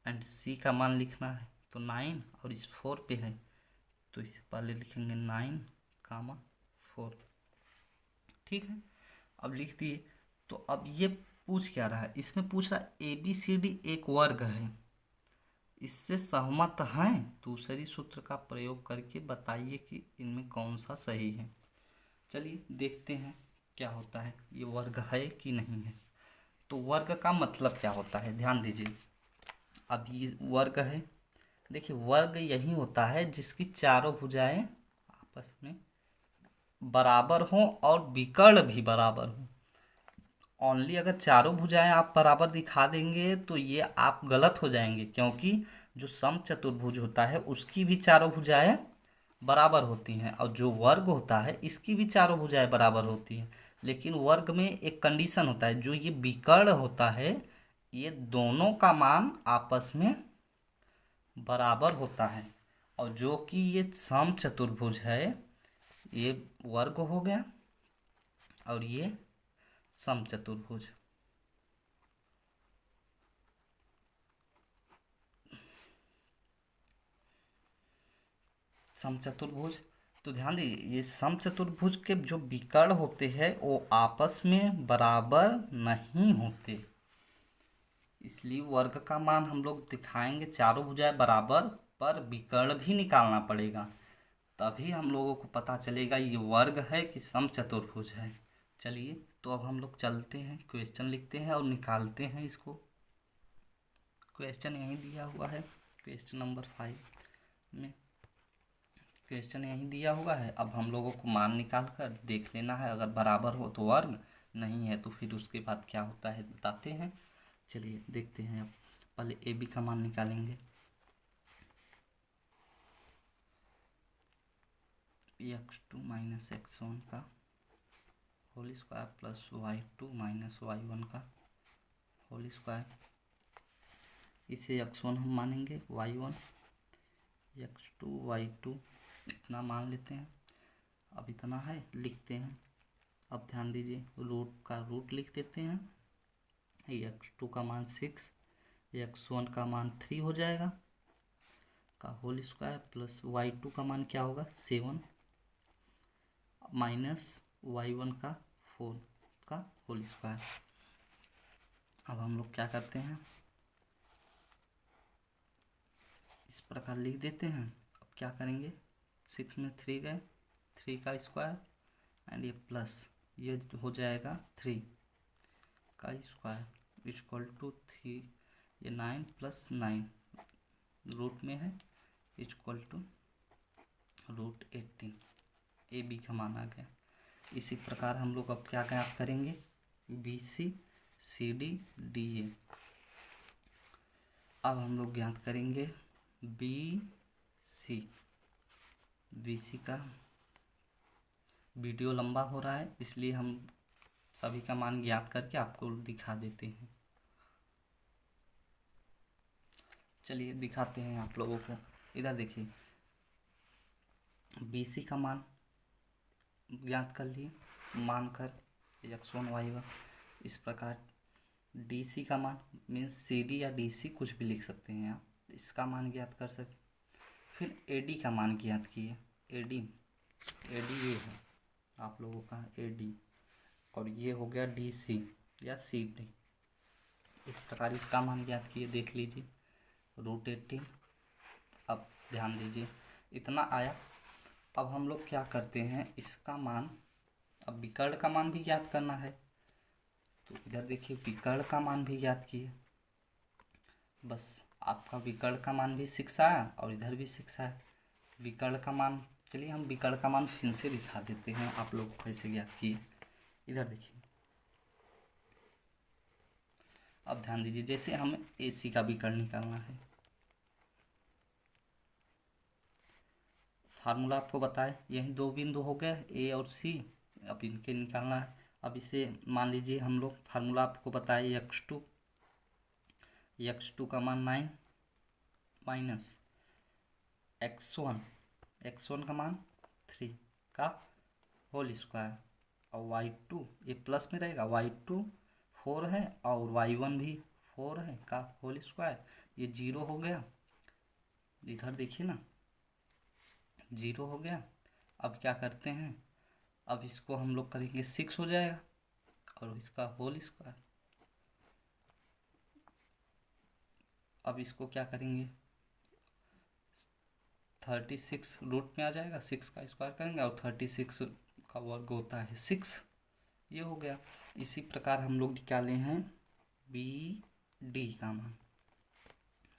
एंड c का मान लिखना है तो 9 और इस 4 पे है, तो इसे पहले लिखेंगे 9 कामा 4। ठीक है, अब लिख दिए। तो अब ये पूछ क्या रहा है, इसमें पूछ रहा है ए बी सी डी एक वर्ग है, इससे सहमत हैं, दूसरी सूत्र का प्रयोग करके बताइए कि इनमें कौन सा सही है। चलिए देखते हैं क्या होता है, ये वर्ग है कि नहीं है। तो वर्ग का मतलब क्या होता है, ध्यान दीजिए, अब ये वर्ग है, देखिए वर्ग यही होता है जिसकी चारों भुजाएं आपस में बराबर हों और विकर्ण भी बराबर हों। ओनली अगर चारों भुजाएं आप बराबर दिखा देंगे तो ये आप गलत हो जाएंगे, क्योंकि जो समचतुर्भुज होता है उसकी भी चारों भुजाएं बराबर होती हैं और जो वर्ग होता है इसकी भी चारों भुजाएं बराबर होती हैं। लेकिन वर्ग में एक कंडीशन होता है, जो ये विकर्ण होता है ये दोनों का मान आपस में बराबर होता है, और जो कि ये समचतुर्भुज है ये वर्ग हो गया और ये समचतुर्भुज। समचतुर्भुज। तो ध्यान दीजिए, ये समचतुर्भुज के जो विकर्ण होते हैं वो आपस में बराबर नहीं होते, इसलिए वर्ग का मान हम लोग दिखाएंगे चारों भुजाएं बराबर, पर विकर्ण भी निकालना पड़ेगा, तभी हम लोगों को पता चलेगा ये वर्ग है कि समचतुर्भुज है। चलिए तो अब हम लोग चलते हैं, क्वेश्चन लिखते हैं और निकालते हैं इसको। क्वेश्चन यहीं दिया हुआ है, क्वेश्चन नंबर 5 में क्वेश्चन यहीं दिया हुआ है। अब हम लोगों को मान निकाल कर देख लेना है, अगर बराबर हो तो वर्ग, नहीं है तो फिर उसके बाद क्या होता है बताते हैं। चलिए देखते हैं। अब पहले ए बी का मान निकालेंगे। x2 माइनस x1 का whole square plus y2 minus y1 का होल स्क्वायर, इसे x1 हम मानेंगे, y1 x2 y2 इतना मान लेते हैं। अब इतना है लिखते हैं। अब ध्यान दीजिए, रूट का रूट लिख देते हैं। x2 का मान 6, x1 का मान 3 हो जाएगा का होल स्क्वायर प्लस y2 का मान क्या होगा 7 माइनस y1 का 4 का होल स्क्वायर। अब हम लोग क्या करते हैं, इस प्रकार लिख देते हैं। अब क्या करेंगे, 6 में 3 गए, 3 का स्क्वायर एंड ये प्लस ये हो जाएगा 3 का स्क्वायर इक्वल टू 3, ये 9 प्लस 9 रूट में है equal to root 18। A B का मान आ गया। इसी प्रकार हम लोग अब क्या ज्ञात करेंगे, B C C D D A. अब हम लोग ज्ञात करेंगे बी सी का वीडियो लंबा हो रहा है, इसलिए हम सभी का मान ज्ञात करके आपको दिखा देते हैं। चलिए दिखाते हैं आप लोगों को। इधर देखिए, बी सी का मान ज्ञात कर लिए, मानकर x1 y1। इस प्रकार डी सी का मान मीन्स सी डी या डी सी कुछ भी लिख सकते हैं आप, इसका मान ज्ञात कर सके। फिर ए डी का मान ज्ञात किए, ए डी ये है आप लोगों का ए डी, और ये हो गया डी सी या सी डी। इस प्रकार इसका मान ज्ञात किए, देख लीजिए रूट 18। अब ध्यान दीजिए इतना आया। अब हम लोग क्या करते हैं, इसका मान, अब विकर्ण का मान भी ज्ञात करना है, तो इधर देखिए विकर्ण का मान भी ज्ञात किए। बस आपका विकर्ण का मान भी 6 आया और इधर भी 6 आया। विकर्ण का मान, चलिए हम विकर्ण का मान फिर से दिखा देते हैं आप लोग को कैसे ज्ञात किए। इधर देखिए, अब ध्यान दीजिए, जैसे हमें ए सी का विकर्ण निकालना है, फार्मूला आपको बताए, यही 2 बिंदु हो गए ए और सी, अब इनके निकालना है। अब इसे मान लीजिए हम लोग फार्मूला आपको बताए x2 का मान 9 माइनस x1 का मान 3 का होल स्क्वायर, और y2 ये प्लस में रहेगा, y2 4 है और y1 भी 4 है का होल स्क्वायर, ये 0 हो गया। इधर देखिए ना 0 हो गया। अब क्या करते हैं, अब इसको हम लोग करेंगे 6 हो जाएगा और इसका होल स्क्वायर। अब इसको क्या करेंगे, 36 रूट में आ जाएगा, 6 का स्क्वायर करेंगे और 36 का वर्ग होता है 6, ये हो गया। इसी प्रकार हम लोग निकाले हैं बी डी का मान,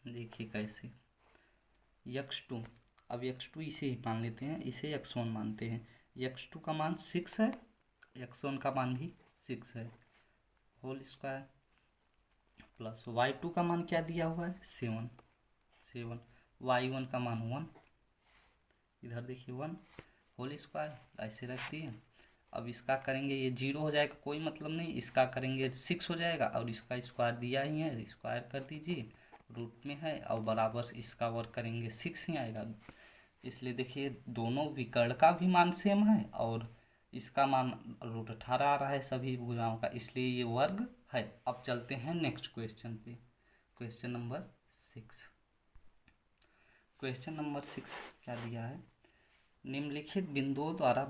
देखिए कैसे, x2, अब x2 इसे ही मान लेते हैं, इसे x1 मानते हैं। x2 का मान 6 है, x1 का मान भी 6 है, होल स्क्वायर प्लस y2 का मान क्या दिया हुआ है 7, y1 का मान 1, इधर देखिए 1 होल स्क्वायर, ऐसे रख दिए। अब इसका करेंगे, ये 0 हो जाएगा, कोई मतलब नहीं, इसका करेंगे 6 हो जाएगा और इसका स्क्वायर दिया ही है, स्क्वायर कर दीजिए, रूट में है और बराबर इसका वर्ग करेंगे 6 ही आएगा। इसलिए देखिए दोनों विकर्ण का भी मान सेम है और इसका मान रूट 18 आ रहा है सभी भुजाओं का, इसलिए ये वर्ग है। अब चलते हैं नेक्स्ट क्वेश्चन पे, क्वेश्चन नंबर 6। क्वेश्चन नंबर 6 क्या दिया है, निम्नलिखित बिंदुओं द्वारा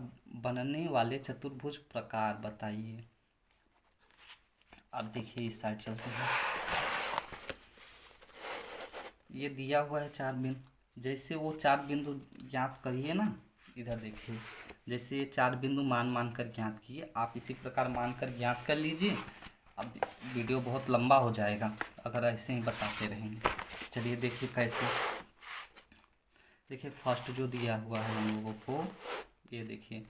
बनने वाले चतुर्भुज प्रकार बताइए। अब देखिए इस साइड चलते हैं। ये दिया हुआ है 4 बिंदु, जैसे वो 4 बिंदु ज्ञात करिए ना, इधर देखिए, जैसे ये 4 बिंदु मान कर ज्ञात किए, आप इसी प्रकार मान कर ज्ञात कर लीजिए। अब वीडियो बहुत लंबा हो जाएगा अगर ऐसे ही बताते रहेंगे। चलिए देखिए कैसे। देखिए फर्स्ट जो दिया हुआ है हम लोगों को, ये देखिए,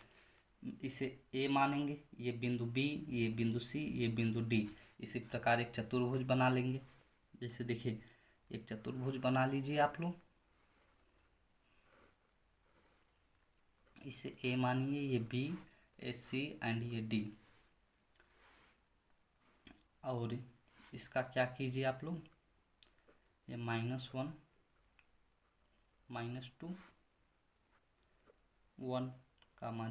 इसे ए मानेंगे, ये बिंदु बी, ये बिंदु सी, ये बिंदु डी। इसी प्रकार एक चतुर्भुज बना लेंगे। जैसे देखिए एक चतुर्भुज बना लीजिए आप लोग, इसे ए मानिए, ये बी, ए सी एंड ये डी। और इसका क्या कीजिए आप लोग, ये -1 -2 1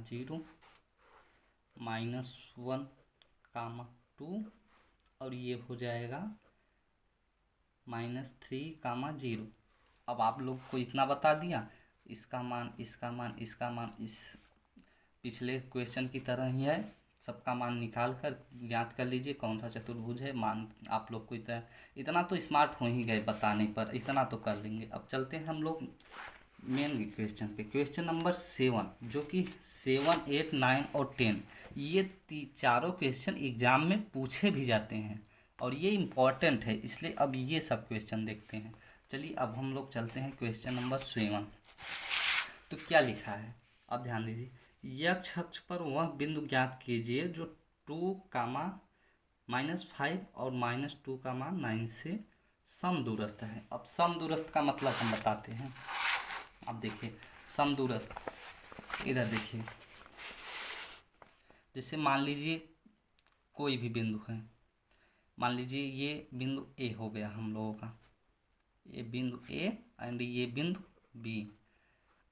0 -1 2 और ये हो जाएगा -3 0। अब आप लोग को इतना बता दिया, इसका मान, इसका मान, इसका मान इस पिछले क्वेश्चन की तरह ही है। सबका मान निकाल कर ज्ञात कर लीजिए कौन सा चतुर्भुज है। मान आप लोग को इतना तो स्मार्ट हो ही गए बताने पर, इतना तो कर लेंगे। अब चलते हैं हम लोग मेन क्वेश्चन पे। क्वेश्चन नंबर 7, जो कि 7, 8, 9 और 10, ये चारों क्वेश्चन एग्जाम में पूछे भी जाते हैं और ये इम्पॉर्टेंट है, इसलिए अब ये सब क्वेश्चन देखते हैं। चलिए अब हम लोग चलते हैं क्वेश्चन नंबर 7। तो क्या लिखा है, अब ध्यान दीजिए। यक्ष अक्ष पर वह बिंदु ज्ञात कीजिए जो 2, -5 और -2, 9 से समदूरस्थ है। अब समदूरस्थ का मतलब हम बताते हैं। अब देखिए समदूरस्थ, इधर देखिए, जैसे मान लीजिए कोई भी बिंदु है, मान लीजिए ये बिंदु ए हो गया हम लोगों का, ये बिंदु ए एंड ये बिंदु बी।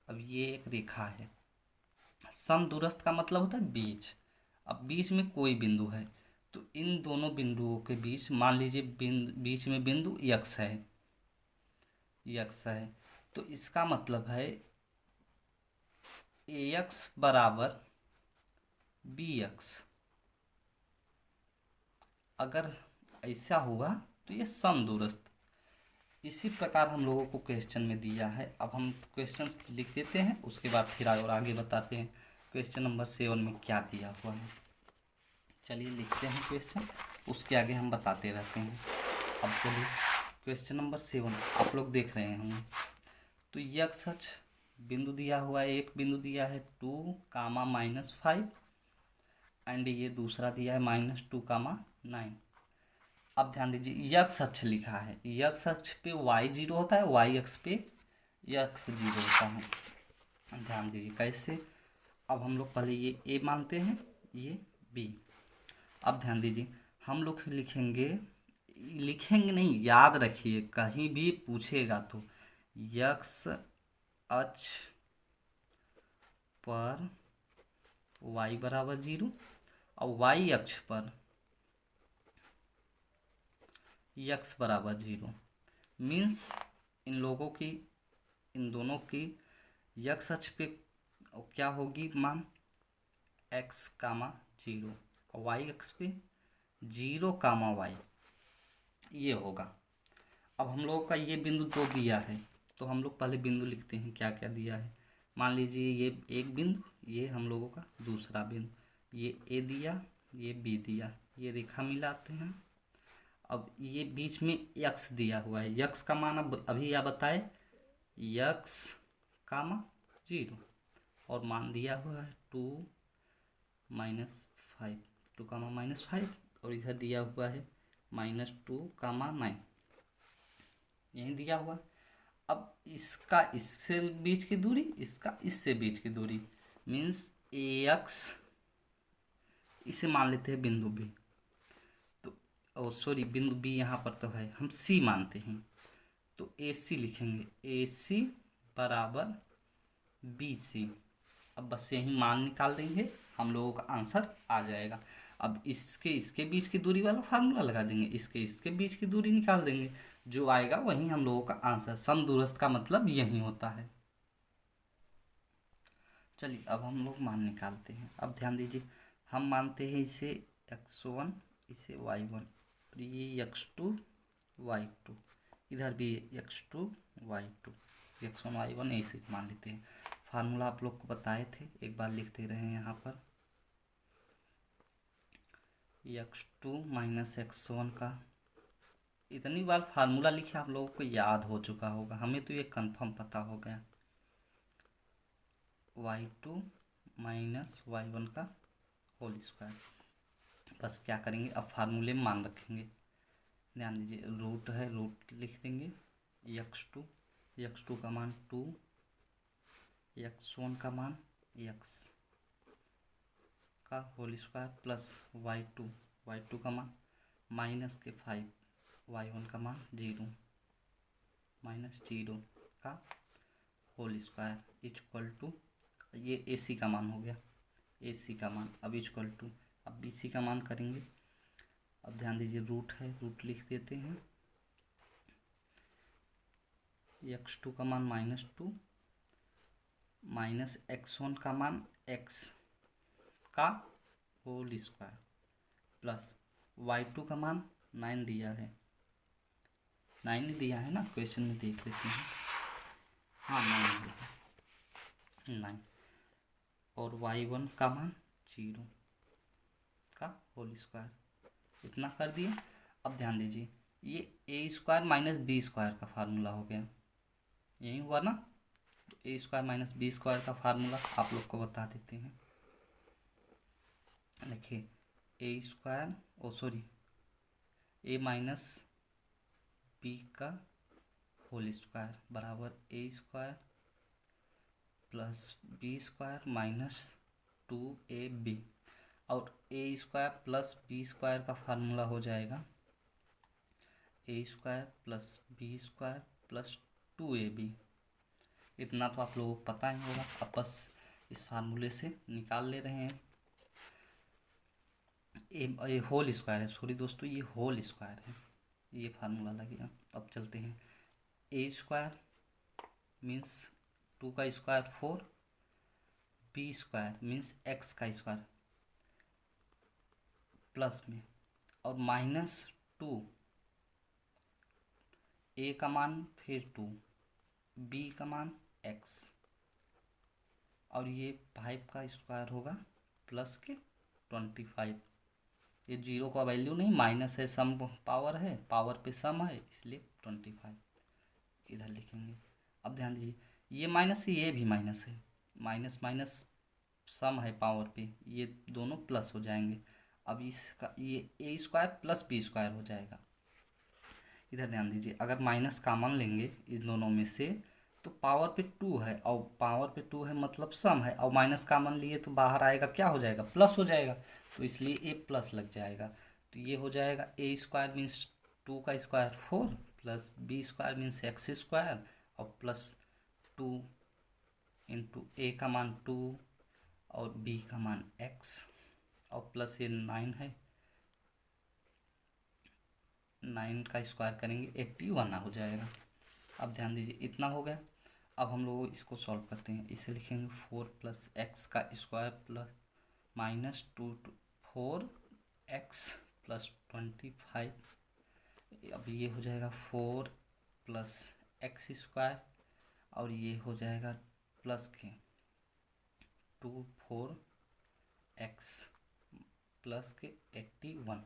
अब ये एक रेखा है, समदूरस्थ का मतलब होता है बीच। अब बीच में कोई बिंदु है, तो इन दोनों बिंदुओं के बीच मान लीजिए बीच में बिंदु यक्स है, यक्स है, तो इसका मतलब है AX बराबर BX। अगर ऐसा हुआ तो ये समदूरस्थ। इसी प्रकार हम लोगों को क्वेश्चन में दिया है। अब हम क्वेश्चन लिख देते हैं, उसके बाद फिर और आगे बताते हैं क्वेश्चन नंबर 7 में क्या दिया हुआ है। चलिए लिखते हैं क्वेश्चन, उसके आगे हम बताते रहते हैं। अब चलिए क्वेश्चन नंबर 7 आप लोग देख रहे होंगे। तो यक्ष अक्ष बिंदु दिया हुआ है, एक बिंदु दिया है 2, -5 एंड ये दूसरा दिया है -2, 9। अब ध्यान दीजिए यक्ष अक्ष लिखा है, यक्ष अक्ष पे y 0 होता है, y अक्ष पे x 0 होता है। ध्यान दीजिए कैसे। अब हम लोग पहले ये a मानते हैं, ये b। अब ध्यान दीजिए हम लोग लिखेंगे नहीं, याद रखिए, कहीं भी पूछेगा तो यक्ष अक्ष पर y बराबर 0 और y अक्ष पर x बराबर 0, मीन्स इन लोगों की, इन दोनों की x अक्ष पे क्या होगी मान, x, 0 और y अक्ष पे 0, y ये होगा। अब हम लोगों का ये बिंदु 2 दिया है, तो हम लोग पहले बिंदु लिखते हैं क्या क्या दिया है। मान लीजिए ये एक बिंदु, ये हम लोगों का दूसरा बिंदु, ये ए दिया, ये बी दिया, ये रेखा मिलाते हैं। अब ये बीच में यक्स दिया हुआ है, यक्स का मान अब अभी या बताए, यक्स, 0 और मान दिया हुआ है 2, -5, 2, -5 और इधर दिया हुआ है -2, 9 यही दिया हुआ। अब इसका इससे बीच की दूरी, इसका इससे बीच की दूरी, मीन्स AX, इसे मान लेते हैं बिंदु B। तो सॉरी बिंदु B यहाँ पर तो है, हम C मानते हैं, तो AC लिखेंगे, AC बराबर BC। अब बस यही मान निकाल देंगे, हम लोगों का आंसर आ जाएगा। अब इसके बीच की दूरी वाला फार्मूला लगा देंगे, इसके बीच की दूरी निकाल देंगे, जो आएगा वही हम लोगों का आंसर। समदूरस्थ का मतलब यही होता है। चलिए अब हम लोग मान निकालते हैं। अब ध्यान दीजिए, हम मानते हैं इसे x1, इसे y1, और ये x2 y2, इधर भी x2 y2, x1 y1 ऐसे मान लेते हैं। फार्मूला आप लोग को बताए थे, एक बार लिखते रहे यहाँ पर। x2 माइनस x1 का इतनी बार फार्मूला लिखे आप लोगों को याद हो चुका होगा, हमें तो ये कंफर्म पता हो गया। y2 माइनस y1 का होल स्क्वायर। बस क्या करेंगे, अब फार्मूले में मान रखेंगे। ध्यान दीजिए, रूट है, रूट लिख देंगे। x2 का मान 2, x1 का मान x का होल स्क्वायर प्लस y2 का मान माइनस के 5, y1 का मान 0 माइनस 0 का होल स्क्वायर इक्वल टू, ये AC का मान हो गया, AC का मान। अब इक्वल टू, अब BC का मान करेंगे। अब ध्यान दीजिए, रूट है, रूट लिख देते हैं। x2 का मान -2 माइनस x1 का मान x का होल स्क्वायर प्लस y2 का मान 9 दिया है, 9 दिया है ना, क्वेश्चन में देख लेते हैं। हाँ 9 दिया, 9, और y1 का मान 0 का होल स्क्वायर, इतना कर दिए। अब ध्यान दीजिए, ये a² माइनस b² का फार्मूला हो गया, यही हुआ ना। तो a² माइनस b² का फार्मूला आप लोग को बता देते हैं। देखिए a माइनस b का होल स्क्वायर बराबर a² plus b² minus 2ab, और a² प्लस b² का फार्मूला हो जाएगा a² plus b² plus 2ab। इतना तो आप लोगों को पता ही होगा, अब बस इस फार्मूले से निकाल ले रहे हैं। ये होल स्क्वायर है, सॉरी दोस्तों, ये होल स्क्वायर है, ये फार्मूला लगेगा। अब चलते हैं, a² मीन्स 2 का स्क्वायर 4, b² मीन्स x का स्क्वायर प्लस में, और -2, a का मान फिर 2, b का मान x, और ये 5 का स्क्वायर होगा प्लस के 25। ये 0 का वैल्यू नहीं, माइनस है, सम पावर है, पावर पे सम है, इसलिए 25 इधर लिखेंगे। अब ध्यान दीजिए, ये माइनस है, ये भी माइनस है, माइनस माइनस सम है पावर पे, ये दोनों प्लस हो जाएंगे। अब इसका ये a² प्लस b² हो जाएगा। इधर ध्यान दीजिए, अगर माइनस कॉमन लेंगे इन दोनों में से तो पावर पे 2 है, और पावर पे 2 है मतलब सम है, और माइनस कॉमन लिए तो बाहर आएगा, क्या हो जाएगा, प्लस हो जाएगा, तो इसलिए a प्लस लग जाएगा। तो ये हो जाएगा a² मीन्स 2 का square 4 plus b² means x² और प्लस 2 इंटू a का मान 2 और b का मान x, और प्लस ये 9 है, 9 का स्क्वायर करेंगे 81 हो जाएगा। अब ध्यान दीजिए, इतना हो गया। अब हम लोग इसको सॉल्व करते हैं, इसे लिखेंगे 4 प्लस एक्स का स्क्वायर प्लस -2 4 एक्स प्लस 25। अब ये हो जाएगा 4 प्लस x² और ये हो जाएगा प्लस के 2 4 x प्लस के 81,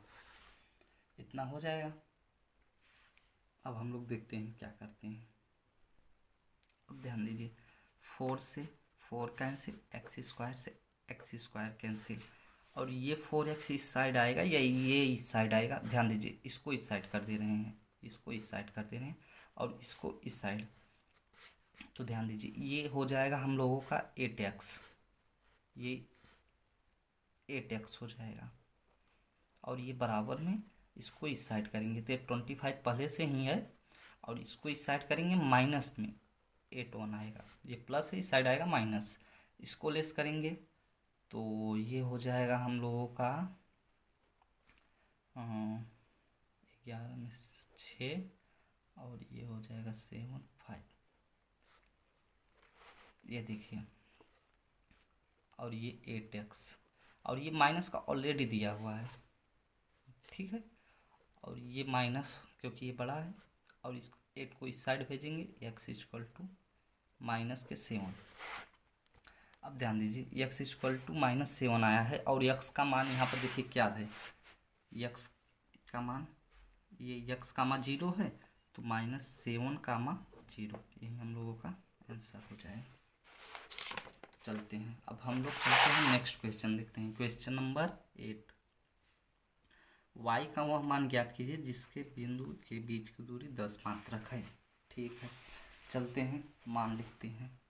इतना हो जाएगा। अब हम लोग देखते हैं क्या करते हैं। अब ध्यान दीजिए, 4 से 4 कैंसिल, x² से x² कैंसिल, और ये 4x इस साइड आएगा या ये इस साइड आएगा। ध्यान दीजिए, इसको इस साइड कर दे रहे हैं, इसको इस साइड कर दे रहे हैं और इसको इस साइड। तो ध्यान दीजिए, ये हो जाएगा हम लोगों का 8x, ये 8x हो जाएगा, और ये बराबर में इसको इस साइड करेंगे तो 25 पहले से ही है, और इसको इस साइड करेंगे माइनस में 81 आएगा, ये प्लस है, इस साइड आएगा माइनस, इसको लेस करेंगे तो ये हो जाएगा हम लोगों का 11 में 6 और ये हो जाएगा 7 5। ये देखिए और ये 8x, और ये माइनस का ऑलरेडी दिया हुआ है, ठीक है। और ये माइनस क्योंकि ये बड़ा है, और इस 8 को इस साइड भेजेंगे, x इक्वल टू माइनस के 7। अब ध्यान दीजिए x इक्वल टू -7 आया है, और x का मान यहाँ पर देखिए क्या है, x का मान, ये x का मान 0 है, तो -7, 0, यही हम लोगों का आंसर हो जाएगा। चलते हैं, अब हम लोग चलते हैं नेक्स्ट क्वेश्चन देखते हैं। क्वेश्चन नंबर 8, y का वह मान ज्ञात कीजिए जिसके बिंदु के बीच की दूरी 10 मात्रक है। ठीक है, चलते हैं, मान लिखते हैं।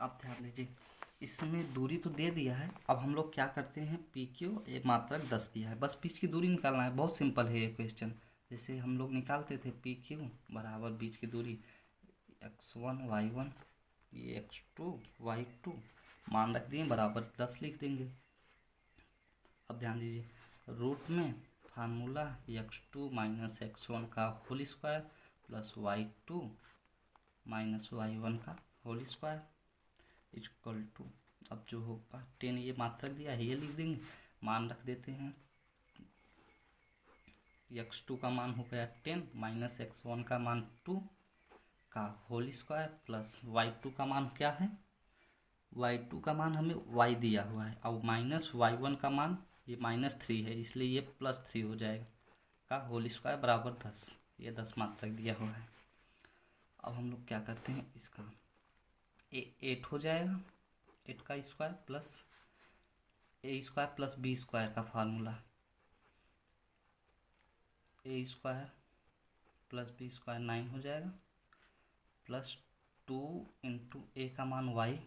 अब ध्यान दीजिए, इसमें दूरी तो दे दिया है, अब हम लोग क्या करते हैं, पी क्यू एक मात्रक 10 दिया है, बस बीच की दूरी निकालना है। बहुत सिंपल है ये क्वेश्चन, जैसे हम लोग निकालते थे पी क्यू बराबर बीच की दूरी x1 y1, ये x2 y2, मान रख दिए बराबर 10 लिख देंगे। अब ध्यान दीजिए, रूट में फार्मूला x2 माइनस x1 का whole square plus y2 minus y1 का होल स्क्वायर इक्वल टू, अब जो होगा 10, ये मात्रक दिया है ये लिख देंगे, मान रख देते हैं। x2 का मान हो गया 10 माइनस x1 का मान 2 का होल स्क्वायर प्लस y2 का मान क्या है, y2 का मान हमें y दिया हुआ है, अब माइनस y1 का मान ये -3 है, इसलिए ये +3 हो जाएगा, का होल स्क्वायर बराबर 10, ये 10 मात्रक दिया हुआ है। अब हम लोग क्या करते हैं, इसका 8 हो जाएगा, 8 का square plus a square plus b square का formula, a square plus b square 9 हो जाएगा, प्लस 2 इंटू a का मान y,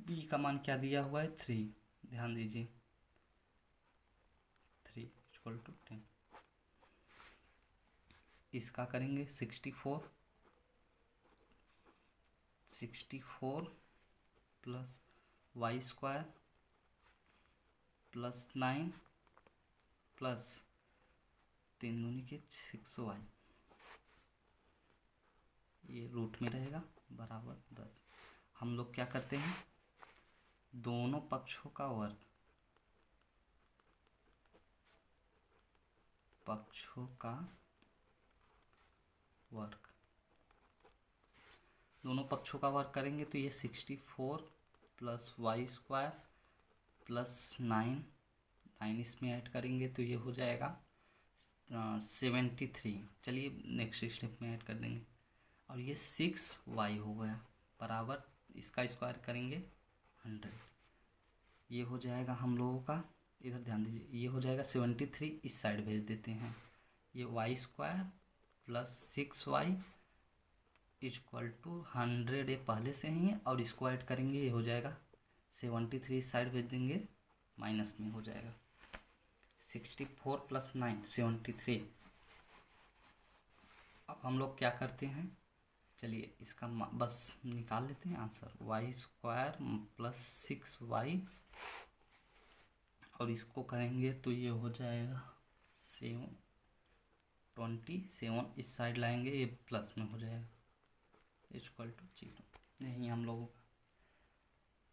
b का मान क्या दिया हुआ है 3, ध्यान दीजिए 3 इक्वल टू 10। इसका करेंगे 64 plus y square plus 9 plus 3 दूनी के 6y, ये रूट में रहेगा बराबर 10। हम लोग क्या करते हैं, दोनों पक्षों का वर्ग, दोनों पक्षों का वर्ग करेंगे तो ये 64 प्लस वाई स्क्वायर प्लस 9 इसमें ऐड करेंगे तो ये हो जाएगा 73। चलिए नेक्स्ट स्टेप में ऐड कर देंगे, और ये 6y हो गया बराबर, इसका स्क्वायर करेंगे 100, ये हो जाएगा हम लोगों का, इधर ध्यान दीजिए, ये हो जाएगा 73, इस साइड भेज देते हैं, ये y square plus 6y equal to 100, ये पहले से ही है, और इसको ऐड करेंगे ये हो जाएगा 73, इस साइड भेज देंगे माइनस में हो जाएगा 64 प्लस 9 73। अब हम लोग क्या करते हैं, चलिए इसका बस निकाल लेते हैं answer, y square plus 6y, और इसको करेंगे तो ये हो जाएगा 27, इस साइड लाएंगे ये प्लस में हो जाएगा इक्वल टू 0, यही हम लोगों का।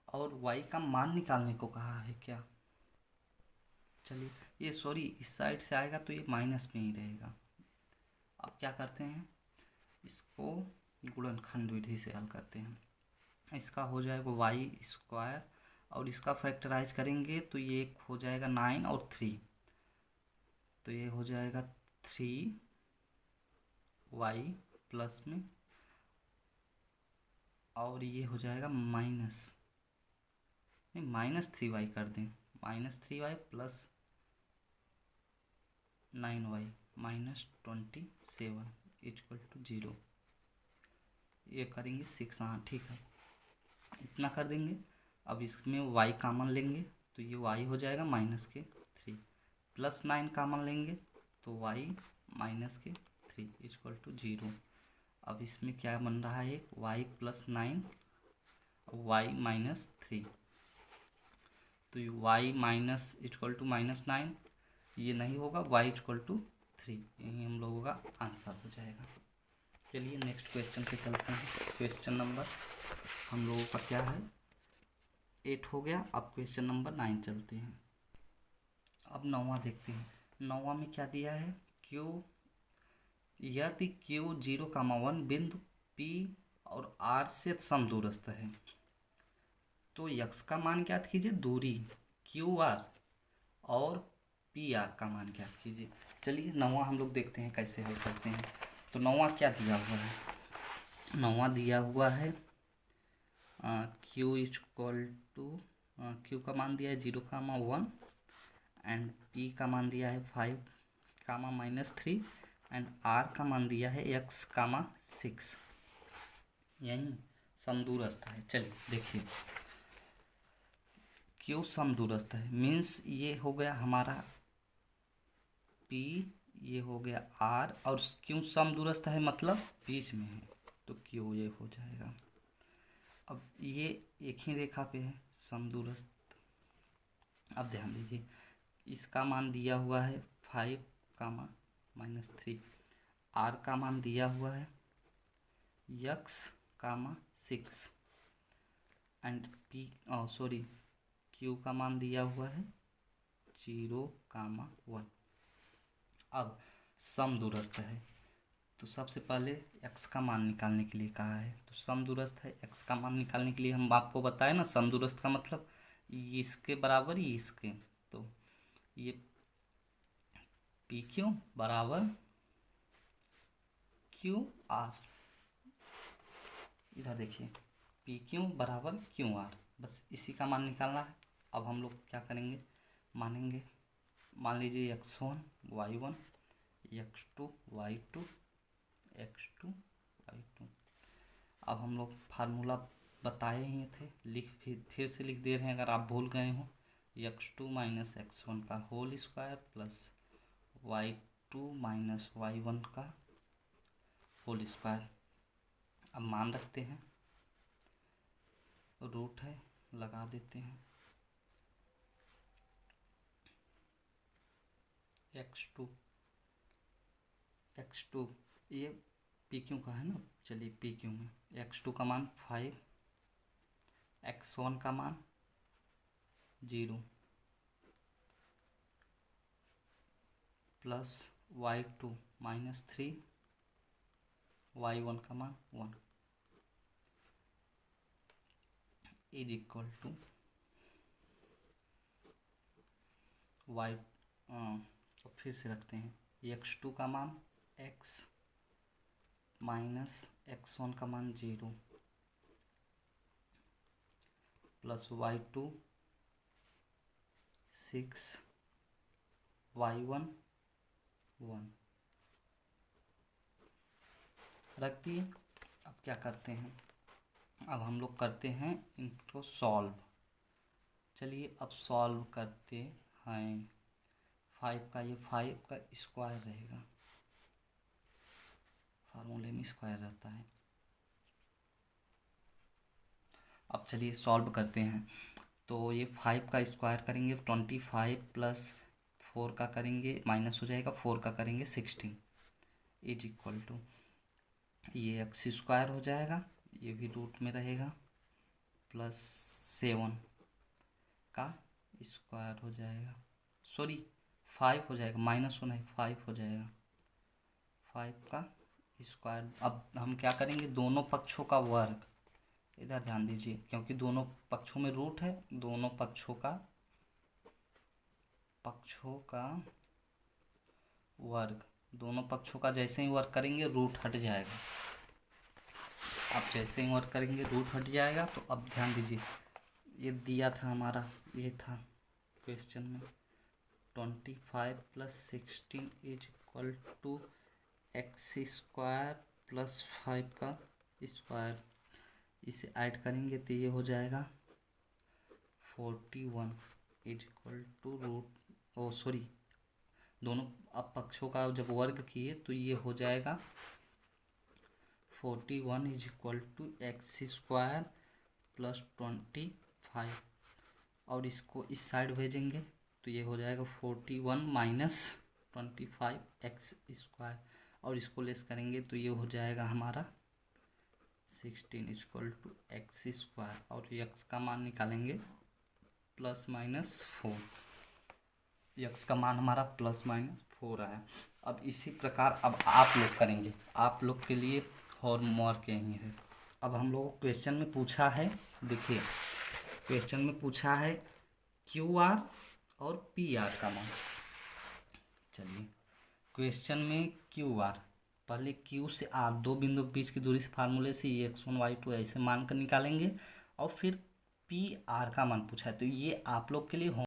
और y का मान निकालने को कहा है क्या, चलिए ये सॉरी इस साइड से आएगा तो ये माइनस में ही रहेगा। अब क्या करते हैं, इसको गुणनखंड विधि से हल करते हैं, इसका हो जाएगा y स्क्वायर, और इसका फैक्टराइज करेंगे तो ये हो जाएगा 9 और 3, तो ये हो जाएगा 3y प्लस में, और ये हो जाएगा -3y कर दें, -3y plus 9y -27 equal to 0, ये करेंगे 6, हाँ ठीक है, इतना कर देंगे। अब इसमें y कॉमन लेंगे तो ये y हो जाएगा -3, प्लस 9 कॉमन लेंगे तो y -3 इक्वल टू 0। अब इसमें क्या बन रहा है, y प्लस 9 y -3, तो y माइनस इक्वल टू -9, ये नहीं होगा, y इक्वल टू 3, यही हम लोगों का आंसर हो जाएगा। चलिए नेक्स्ट क्वेश्चन पे चलते हैं। क्वेश्चन नंबर हम लोगों का क्या है, 8 हो गया। अब क्वेश्चन नंबर 9 चलते हैं। अब 9वां देखते हैं। 9वां में क्या दिया है, क्यू यदि क्यू 0,1 बिंदु पी और आर से समदूरस्थ है तो यक्स का मान ज्ञात कीजिए, दूरी क्यू आर और पी आर का मान ज्ञात कीजिए। चलिए 9वां हम लोग देखते हैं कैसे हल करते हैं। तो 9वां क्या दिया हुआ है, 9वां दिया हुआ है क्यू इक्वल टू क्यू का मान दिया है 0,1 एंड पी का मान दिया है 5, -3 एंड आर का मान दिया है x, 6। यही समदूरस्थ है। चलिए देखिए, क्यू समदूरस्थ है मीन्स ये हो गया हमारा P, ये हो गया R, और क्यों समदूरस्थ है मतलब बीच में है तो क्यू ये हो जाएगा। अब ये एक ही रेखा पे है समदूरस्थ। अब ध्यान दीजिए, इसका मान दिया हुआ है 5, -3, R का मान दिया हुआ है x, 6 एंड Q का मान दिया हुआ है 0,1। अब समदूरस्थ है तो सबसे पहले x का मान निकालने के लिए कहा है, तो समदूरस्थ है x का मान निकालने के लिए हम आपको बताए ना, समदूरस्थ का मतलब इसके बराबर ही इसके, तो ये पी क्यू बराबर क्यू आर, इधर देखिए पी क्यू बराबर क्यू आर, बस इसी का मान निकालना है। अब हम लोग क्या करेंगे, मानेंगे, मान लीजिए x1 y1 x2 y2 x2 y2। अब हम लोग फार्मूला बताए ही थे, फिर से लिख दे रहे हैं अगर आप भूल गए हो, x2 - x1 का whole square plus y2 - y1 का होल स्क्वायर। अब मान रखते हैं, रूट है लगा देते हैं, x2 ये पी क्यू का है ना, चलिए पी क्यू में x2 का मान 5, x1 का मान 0 प्लस y2 -3 y1 का मान 1 इज इक्वल टू y, तो फिर से रखते हैं, x2 का मान x माइनस x1 का मान 0 प्लस y2 6 y1 1 रख दिए। अब क्या करते हैं, अब हम लोग करते हैं इनको सॉल्व। चलिए अब सॉल्व करते हैं। 5 का, ये 5 का स्क्वायर रहेगा, फार्मूले में स्क्वायर रहता है। अब चलिए सॉल्व करते हैं, तो ये 5 का स्क्वायर करेंगे 25 प्लस 4 का करेंगे माइनस हो जाएगा, 4 का करेंगे 16 इज इक्वल टू ये x² हो जाएगा, ये भी रूट में रहेगा, प्लस 7 का स्क्वायर हो जाएगा, सॉरी 5 हो जाएगा, -1 है 5 हो जाएगा, 5 का स्क्वायर। अब हम क्या करेंगे, दोनों पक्षों का वर्ग, इधर ध्यान दीजिए क्योंकि दोनों पक्षों में रूट है, दोनों पक्षों का वर्ग, दोनों पक्षों का जैसे ही वर्ग करेंगे रूट हट जाएगा। अब जैसे ही वर्ग करेंगे रूट हट जाएगा। तो अब ध्यान दीजिए, ये दिया था हमारा, ये था क्वेश्चन में 25 + 16 इज इक्वल टू x² + 5 का स्क्वायर, इसे ऐड करेंगे तो ये हो जाएगा 41 इज इक्वल टू रूट, दोनों अब पक्षों का जब वर्ग किए तो ये हो जाएगा 41 इज इक्वल टू x² + 25, और इसको इस साइड भेजेंगे तो ये हो जाएगा 41 - 25 x²। और इसको लेस करेंगे तो ये हो जाएगा हमारा 16 इक्वल टू एक्स स्क्वायर, और यक्स का मान निकालेंगे ±4। यक्स का मान हमारा +-4 आया। अब इसी प्रकार अब आप लोग करेंगे, आप लोग के लिए होमवर्क यही है। अब हम लोगों को क्वेश्चन में पूछा है, देखिए क्वेश्चन में पूछा है QR और PR का मान। चलिए क्वेश्चन में QR, पहले Q से R, दो बिंदु के बीच की दूरी से फार्मूले से x1 y2 ऐसे मान कर निकालेंगे, और फिर PR का मान पूछा है। तो ये आप लोग के लिए